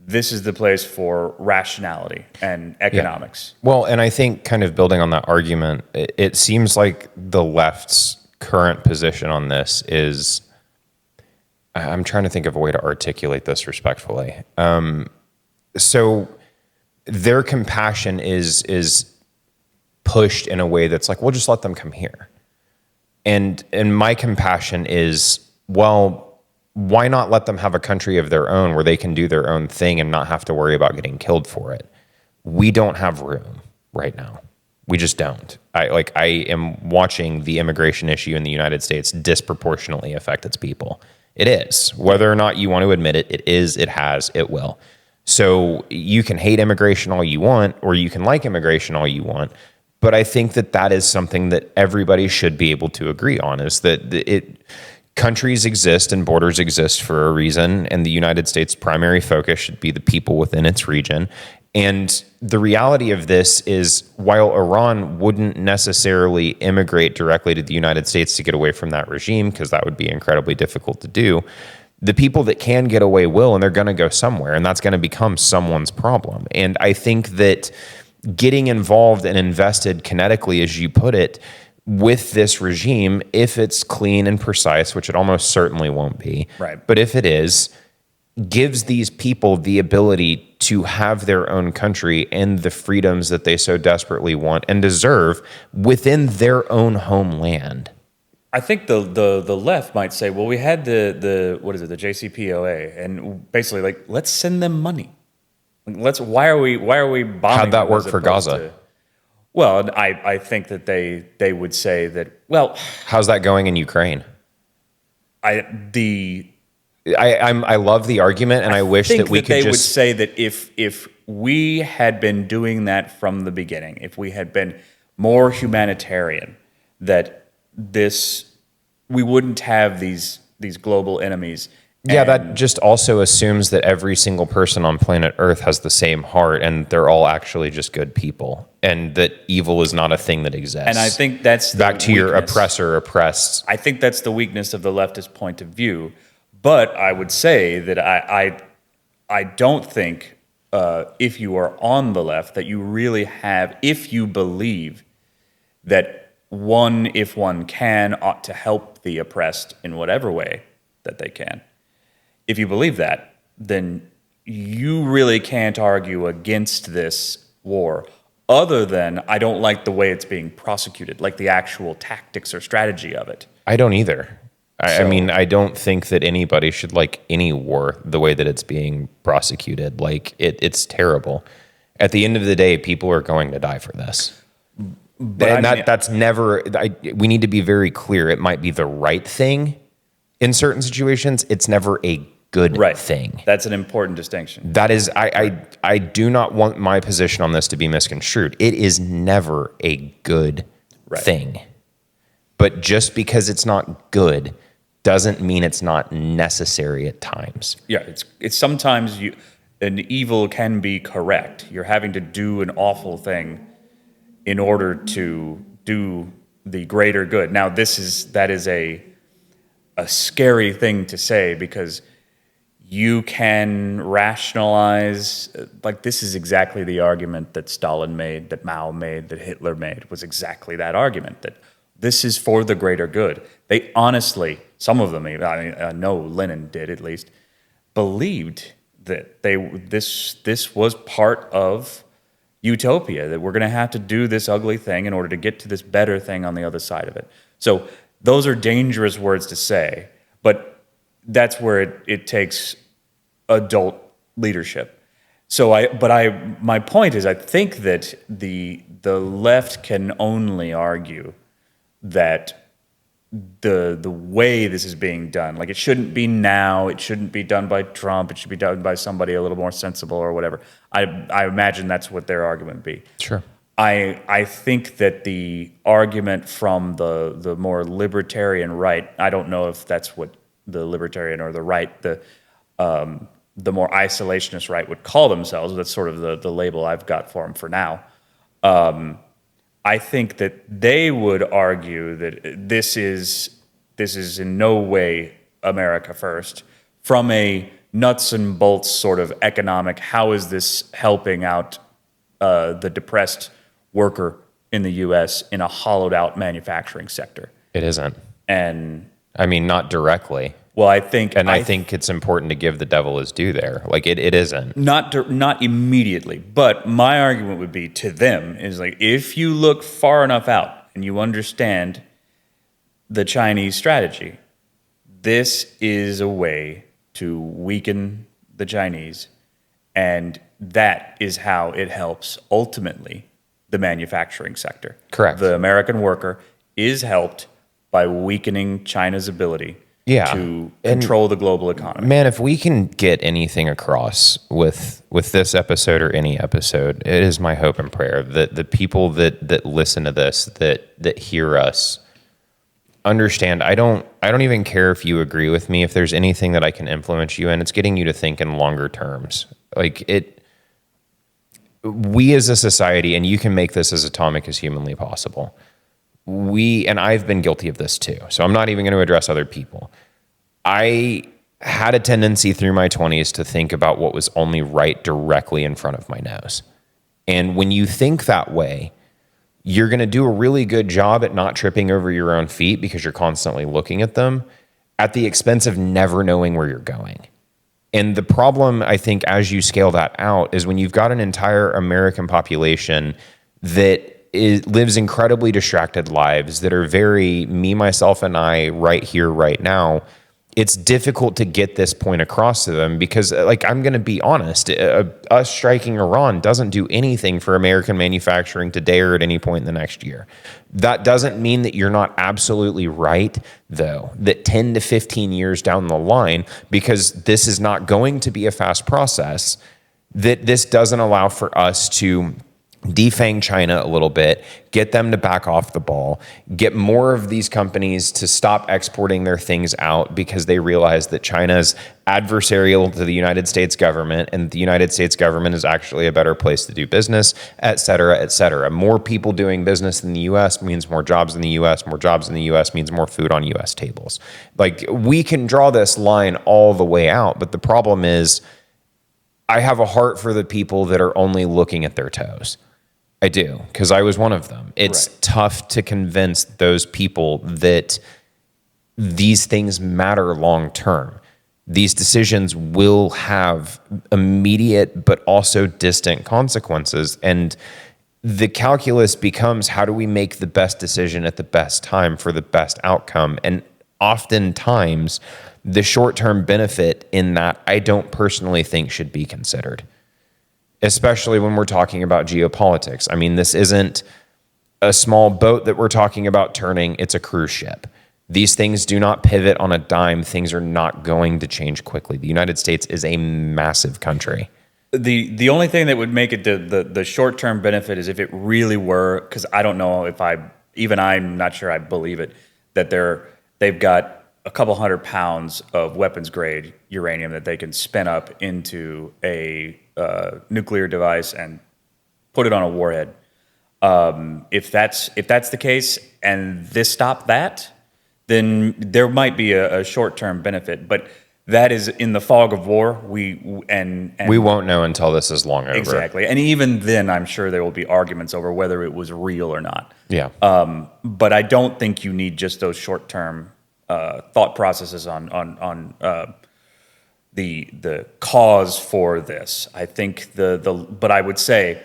This is the place for rationality and economics. Yeah. Well, and I think kind of building on that argument, it seems like the left's current position on this is, I'm trying to think of a way to articulate this respectfully. So their compassion is pushed in a way that's like, we'll just let them come here. And my compassion is, well, why not let them have a country of their own where they can do their own thing and not have to worry about getting killed for it? We don't have room right now. We just don't. I am watching the immigration issue in the United States disproportionately affect its people. It is. Whether or not you want to admit it, it is, it has, it will. So you can hate immigration all you want, or you can like immigration all you want. But I think that is something that everybody should be able to agree on, is that countries exist and borders exist for a reason, and the United States' primary focus should be the people within its region. And the reality of this is, while Iran wouldn't necessarily immigrate directly to the United States to get away from that regime, because that would be incredibly difficult to do, the people that can get away will, and they're going to go somewhere, and that's going to become someone's problem. And I think that getting involved and invested kinetically, as you put it, with this regime, if it's clean and precise, which it almost certainly won't be, right, but if it is, gives these people the ability to have their own country and the freedoms that they so desperately want and deserve within their own homeland. I think the left might say, well, we had the JCPOA, and basically, like, let's send them money. Why are we bombing? How'd that work for Gaza? Well, I think that they would say that. Well, how's that going in Ukraine? I love the argument, and I wish that we could just. They would say that if we had been doing that from the beginning, if we had been more humanitarian, that we wouldn't have these global enemies. Yeah, that just also assumes that every single person on planet Earth has the same heart, and they're all actually just good people, and that evil is not a thing that exists. And I think that's back to your oppressor oppressed. I think that's the weakness of the leftist point of view. But I would say that I don't think if you are on the left that you really have, if you believe that if one can, ought to help the oppressed in whatever way that they can. If you believe that, then you really can't argue against this war, other than I don't like the way it's being prosecuted, like the actual tactics or strategy of it. I don't either. I mean, I don't think that anybody should like any war the way that it's being prosecuted. Like, it's terrible. At the end of the day, people are going to die for this. But that's never, we need to be very clear. It might be the right thing in certain situations. It's never a good thing. That's an important distinction. That is, I do not want my position on this to be misconstrued. It is never a good thing. But just because it's not good doesn't mean it's not necessary at times. Yeah, it's sometimes an evil can be correct. You're having to do an awful thing in order to do the greater good. Now, that is a scary thing to say, because you can rationalize, like, this is exactly the argument that Stalin made, that Mao made, that Hitler made, was exactly that argument, that this is for the greater good. They honestly some of them, I know Lenin did at least, believed that this was part of utopia, that we're going to have to do this ugly thing in order to get to this better thing on the other side of it. So those are dangerous words to say, but that's where it takes adult leadership. So my point is, I think that the left can only argue that the way this is being done, like it shouldn't be now, it shouldn't be done by Trump, it should be done by somebody a little more sensible or whatever. I imagine that's what their argument would be. Sure. I think that the argument from the more libertarian right, I don't know if that's what the libertarian or the right, the more isolationist right would call themselves. That's sort of the label I've got for them for now. I think that they would argue that this is in no way America first. From a nuts and bolts sort of economic, how is this helping out the depressed worker in the U.S. in a hollowed out manufacturing sector? It isn't. And I mean, not directly. Well, I think it's important to give the devil his due there. Like it isn't. Not immediately, but my argument would be to them is like, if you look far enough out and you understand the Chinese strategy, this is a way to weaken the Chinese, and that is how it helps ultimately the manufacturing sector. Correct. The American worker is helped by weakening China's ability to control the global economy. Man, if we can get anything across with this episode or any episode, it is my hope and prayer that the people that listen to this, that hear us, understand. I don't even care if you agree with me. If there's anything that I can influence you in, it's getting you to think in longer terms. We as a society, and you can make this as atomic as humanly possible. And I've been guilty of this too, so I'm not even going to address other people. I had a tendency through my 20s to think about what was only right directly in front of my nose. And when you think that way, you're going to do a really good job at not tripping over your own feet because you're constantly looking at them at the expense of never knowing where you're going. And the problem, I think, as you scale that out is when you've got an entire American population that lives incredibly distracted lives that are very me, myself, and I right here, right now, it's difficult to get this point across to them because, I'm going to be honest, us striking Iran doesn't do anything for American manufacturing today or at any point in the next year. That doesn't mean that you're not absolutely right, though, that 10 to 15 years down the line, because this is not going to be a fast process, that this doesn't allow for us to defang China a little bit, get them to back off the ball, get more of these companies to stop exporting their things out because they realize that China's adversarial to the United States government and the United States government is actually a better place to do business, et cetera, et cetera. More people doing business in the U.S. means more jobs in the U.S. More jobs in the U.S. means more food on U.S. tables. We can draw this line all the way out, but the problem is I have a heart for the people that are only looking at their toes. I do, because I was one of them. It's tough to convince those people that these things matter long term. These decisions will have immediate but also distant consequences. And the calculus becomes, how do we make the best decision at the best time for the best outcome? And oftentimes, the short-term benefit in that I don't personally think should be considered, especially when we're talking about geopolitics. I mean, this isn't a small boat that we're talking about turning. It's a cruise ship. These things do not pivot on a dime. Things are not going to change quickly. The United States is a massive country. The only thing that would make it the short-term benefit is if it really were, because I don't know if I'm not sure I believe it, that they've got a couple 100 pounds of weapons-grade uranium that they can spin up into a nuclear device and put it on a warhead. If that's the case, and this stopped that, then there might be a short-term benefit. But that is in the fog of war. We won't know until this is long over. Exactly, and even then, I'm sure there will be arguments over whether it was real or not. Yeah. But I don't think you need just those short-term thought processes on the cause for this. I think but I would say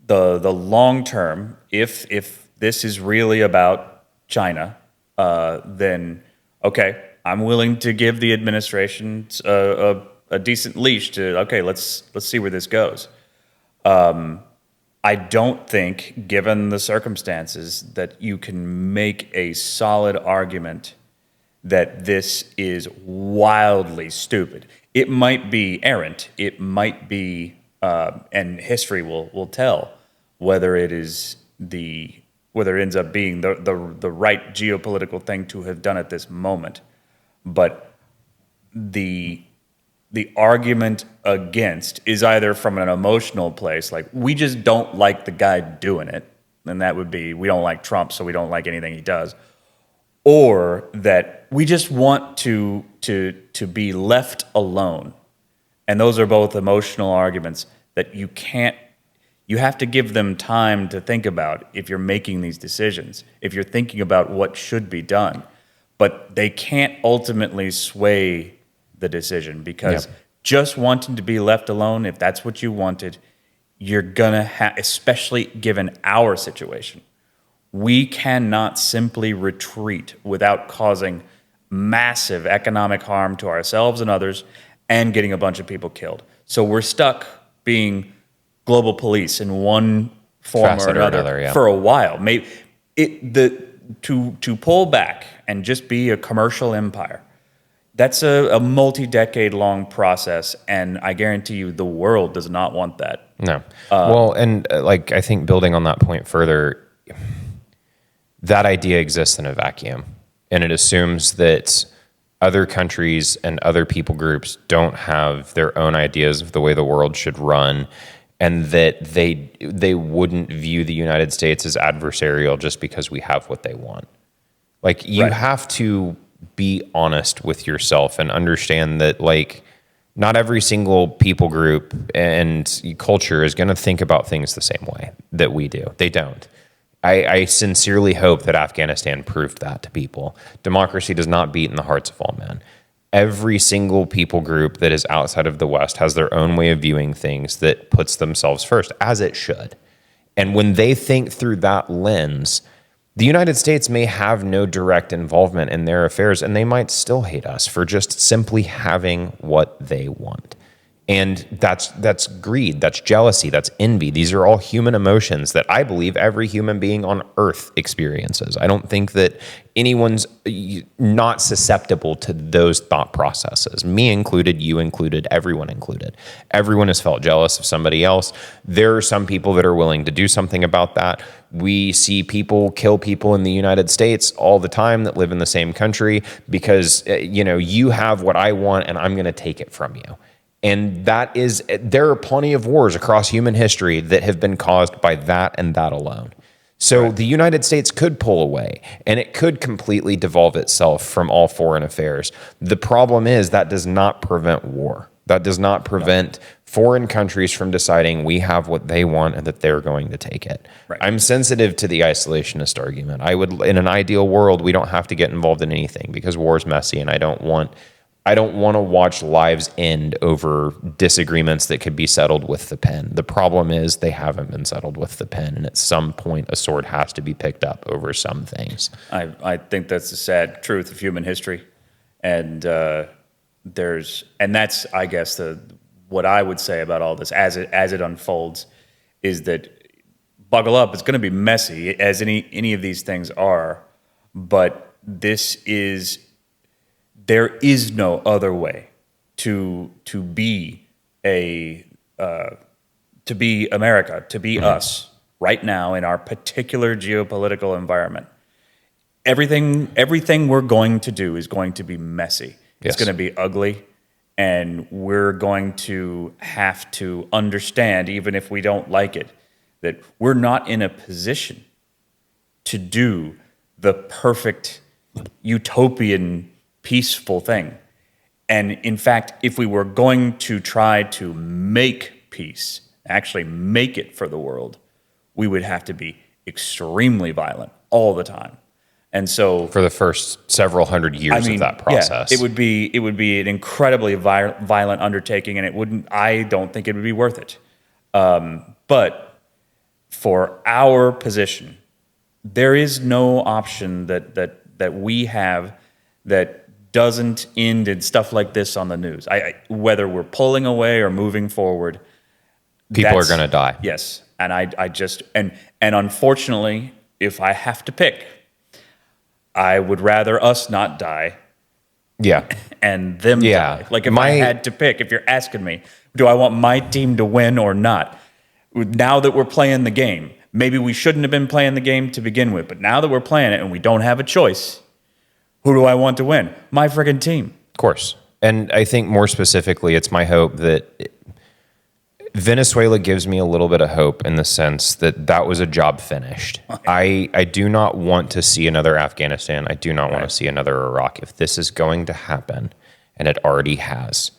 the long term, if this is really about China, then okay, I'm willing to give the administration a decent leash to let's see where this goes. I don't think, given the circumstances, that you can make a solid argument that this is wildly stupid. It might be errant. It might be, and history will tell whether it ends up being the right geopolitical thing to have done at this moment. But the argument against is either from an emotional place, like we just don't like the guy doing it, and that would be we don't like Trump, so we don't like anything he does, or that we just want to be left alone. And those are both emotional arguments that you have to give them time to think about if you're making these decisions, if you're thinking about what should be done. But they can't ultimately sway the decision, because just wanting to be left alone, if that's what you wanted, you're gonna have, especially given our situation, we cannot simply retreat without causing massive economic harm to ourselves and others and getting a bunch of people killed. So we're stuck being global police in one form or another for a while. Maybe to pull back and just be a commercial empire, that's a multi-decade long process, and I guarantee you the world does not want that. No. I think building on that point further, that idea exists in a vacuum, and it assumes that other countries and other people groups don't have their own ideas of the way the world should run, and that they wouldn't view the United States as adversarial just because we have what they want. Like, you have to be honest with yourself and understand that, like, not every single people group and culture is going to think about things the same way that we do. They don't. I sincerely hope that Afghanistan proved that to people. Democracy does not beat in the hearts of all men. Every single people group that is outside of the West has their own way of viewing things that puts themselves first, as it should. And when they think through that lens, the United States may have no direct involvement in their affairs, and they might still hate us for just simply having what they want. And that's greed, that's jealousy, that's envy. These are all human emotions that I believe every human being on earth experiences. I don't think that anyone's not susceptible to those thought processes. Me included, you included, everyone included. Everyone has felt jealous of somebody else. There are some people that are willing to do something about that. We see people kill people in the United States all the time that live in the same country because, you have what I want and I'm going to take it from you. And there are plenty of wars across human history that have been caused by that and that alone. So the United States could pull away and it could completely devolve itself from all foreign affairs. The problem is that does not prevent war. That does not prevent foreign countries from deciding we have what they want and that they're going to take it. Right. I'm sensitive to the isolationist argument. In an ideal world, we don't have to get involved in anything because war is messy, and I don't want to watch lives end over disagreements that could be settled with the pen. The problem is they haven't been settled with the pen, and at some point a sword has to be picked up over some things. I think that's the sad truth of human history, and that's, I guess, what I would say about all this as it unfolds is that buckle up. It's going to be messy, as any of these things are, but there is no other way to be America, to be us right now in our particular geopolitical environment. Everything we're going to do is going to be messy. Yes. It's going to be ugly, and we're going to have to understand, even if we don't like it, that we're not in a position to do the perfect utopian peaceful thing. And in fact, if we were going to try to make peace, actually make it for the world, we would have to be extremely violent all the time. And so for the first several hundred years of that process. Yeah, it would be an incredibly violent undertaking, and I don't think it would be worth it. But for our position, there is no option that we have that doesn't end in stuff like this on the news. Whether we're pulling away or moving forward, people are going to die. Yes, and I just and unfortunately, if I have to pick, I would rather us not die. Yeah, and them die. Like if I had to pick, if you're asking me, do I want my team to win or not? Now that we're playing the game, maybe we shouldn't have been playing the game to begin with, but now that we're playing it and we don't have a choice, who do I want to win? My friggin' team. Of course. And I think more specifically, it's my hope that Venezuela gives me a little bit of hope in the sense that was a job finished. I do not want to see another Afghanistan. I do not want to see another Iraq. If this is going to happen, and it already has,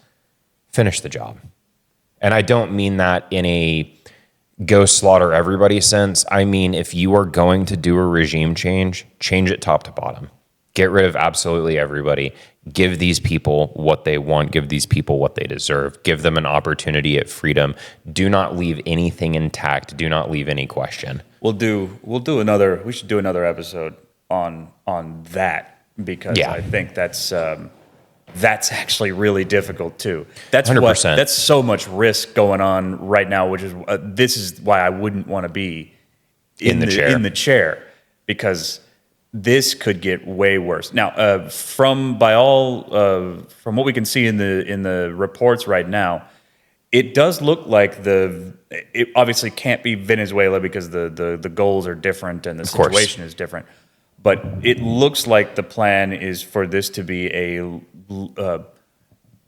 finish the job. And I don't mean that in a go slaughter everybody sense. I mean, if you are going to do a regime change it top to bottom. Get rid of absolutely everybody. Give these people what they want. Give these people what they deserve. Give them an opportunity at freedom. Do not leave anything intact. Do not leave any question. We should do another episode on that because I think that's actually really difficult too. That's 100%. That's so much risk going on right now, which is this is why I wouldn't want to be in the chair because this could get way worse. Now, from what we can see in the reports right now, it does look like it obviously can't be Venezuela because the goals are different and the situation is different. But it looks like the plan is for this to be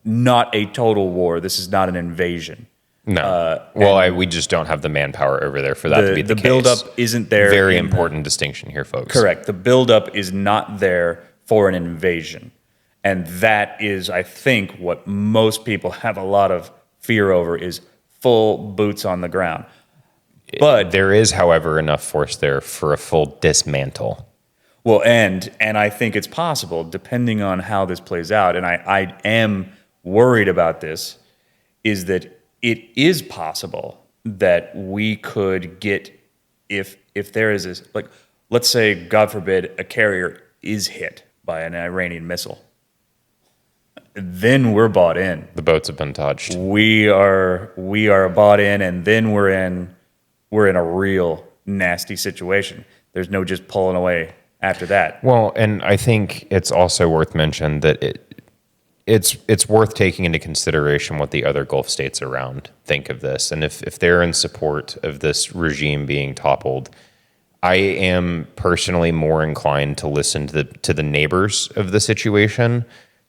not a total war. This is not an invasion. No. We just don't have the manpower over there for that to be the case. The buildup isn't there. Very important distinction here, folks. Correct. The buildup is not there for an invasion. And that is, I think, what most people have a lot of fear over is full boots on the ground. But there is, however, enough force there for a full dismantle. Well, and I think it's possible, depending on how this plays out, and I am worried about this, is that it is possible that we could get, if there is this, like, let's say, God forbid, a carrier is hit by an Iranian missile, then we're bought in. The boats have been touched. We are bought in, and then we're in a real nasty situation. There's no just pulling away after that. Well, and I think it's also worth mentioning that it's worth taking into consideration what the other Gulf states around think of this. And if they're in support of this regime being toppled, I am personally more inclined to listen to the neighbors of the situation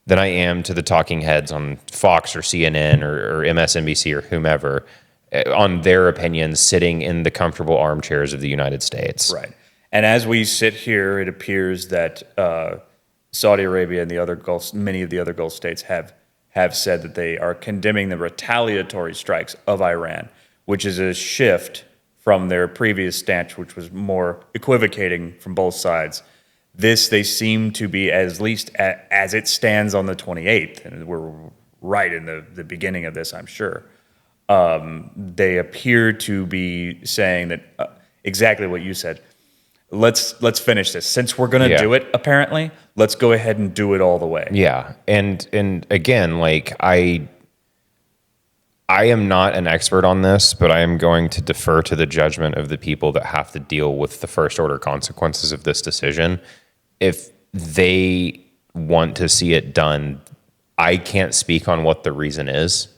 than I am to the talking heads on Fox or CNN or MSNBC or whomever on their opinions sitting in the comfortable armchairs of the United States. Right. And as we sit here, it appears that Saudi Arabia and many of the other Gulf states have said that they are condemning the retaliatory strikes of Iran, which is a shift from their previous stance, which was more equivocating from both sides. This, they seem to be, at least as it stands on the 28th, and we're right in the beginning of this, I'm sure, they appear to be saying that exactly what you said. Let's finish this. Since we're going to do it, apparently, let's go ahead and do it all the way. Yeah. And again, like I am not an expert on this, but I am going to defer to the judgment of the people that have to deal with the first order consequences of this decision. If they want to see it done, I can't speak on what the reason is,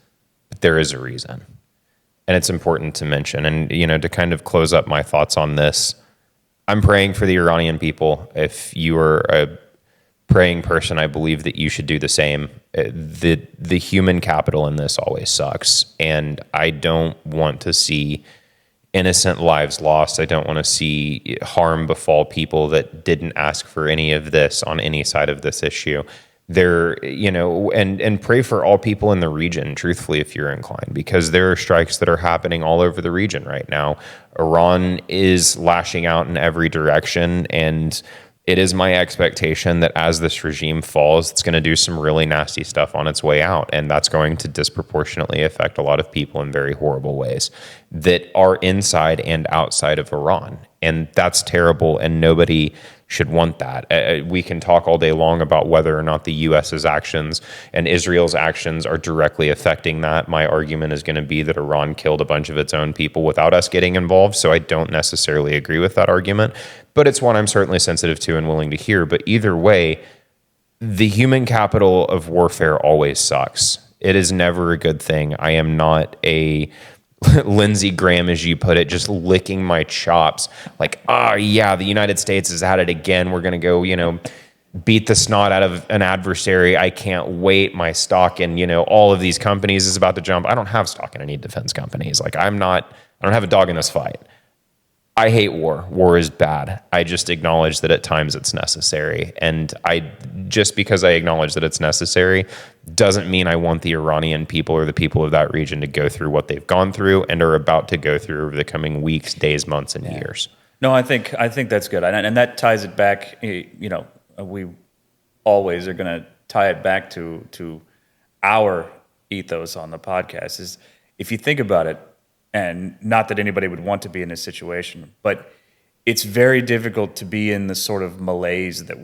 but there is a reason. And it's important to mention. And, to kind of close up my thoughts on this, I'm praying for the Iranian people. If you are a praying person, I believe that you should do the same. The human capital in this always sucks, and I don't want to see innocent lives lost. I don't want to see harm befall people that didn't ask for any of this on any side of this issue. And pray for all people in the region, truthfully, if you're inclined, because there are strikes that are happening all over the region right now. Iran is lashing out in every direction, and it is my expectation that as this regime falls, it's going to do some really nasty stuff on its way out. And that's going to disproportionately affect a lot of people in very horrible ways that are inside and outside of Iran. And that's terrible. And nobody should want that. We can talk all day long about whether or not the U.S.'s actions and Israel's actions are directly affecting that. My argument is going to be that Iran killed a bunch of its own people without us getting involved. So I don't necessarily agree with that argument, but it's one I'm certainly sensitive to and willing to hear. But either way, the human capital of warfare always sucks. It is never a good thing. I am not a Lindsey Graham, as you put it, just licking my chops like, yeah, the United States is at it again. We're going to go, beat the snot out of an adversary. I can't wait. My stock in, all of these companies is about to jump. I don't have stock in any defense companies. Like I don't have a dog in this fight. I hate war. War is bad. I just acknowledge that at times it's necessary. And just because I acknowledge that it's necessary doesn't mean I want the Iranian people or the people of that region to go through what they've gone through and are about to go through over the coming weeks, days, months, and years. No, I think that's good. And that ties it back, we always are going to tie it back to our ethos on the podcast is if you think about it, and not that anybody would want to be in this situation, but it's very difficult to be in the sort of malaise that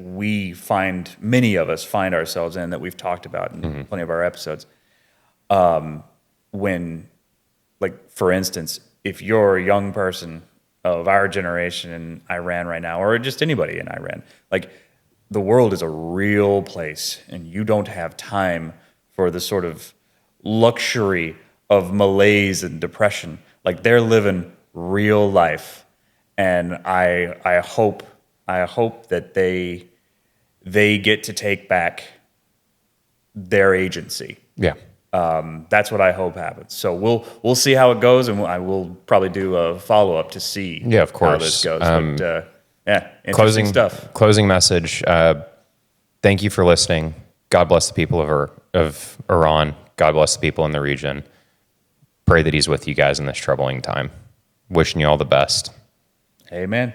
many of us find ourselves in, that we've talked about in plenty of our episodes. When, like, for instance, if you're a young person of our generation in Iran right now, or just anybody in Iran, like, the world is a real place, and you don't have time for the sort of luxury of malaise and depression. Like they're living real life, and I hope that they get to take back their agency. Yeah, that's what I hope happens. So we'll see how it goes, and I will probably do a follow up to see of course how this goes. Interesting stuff. Closing message. Thank you for listening. God bless the people of Iran. God bless the people in the region. Pray that he's with you guys in this troubling time. Wishing you all the best. Amen.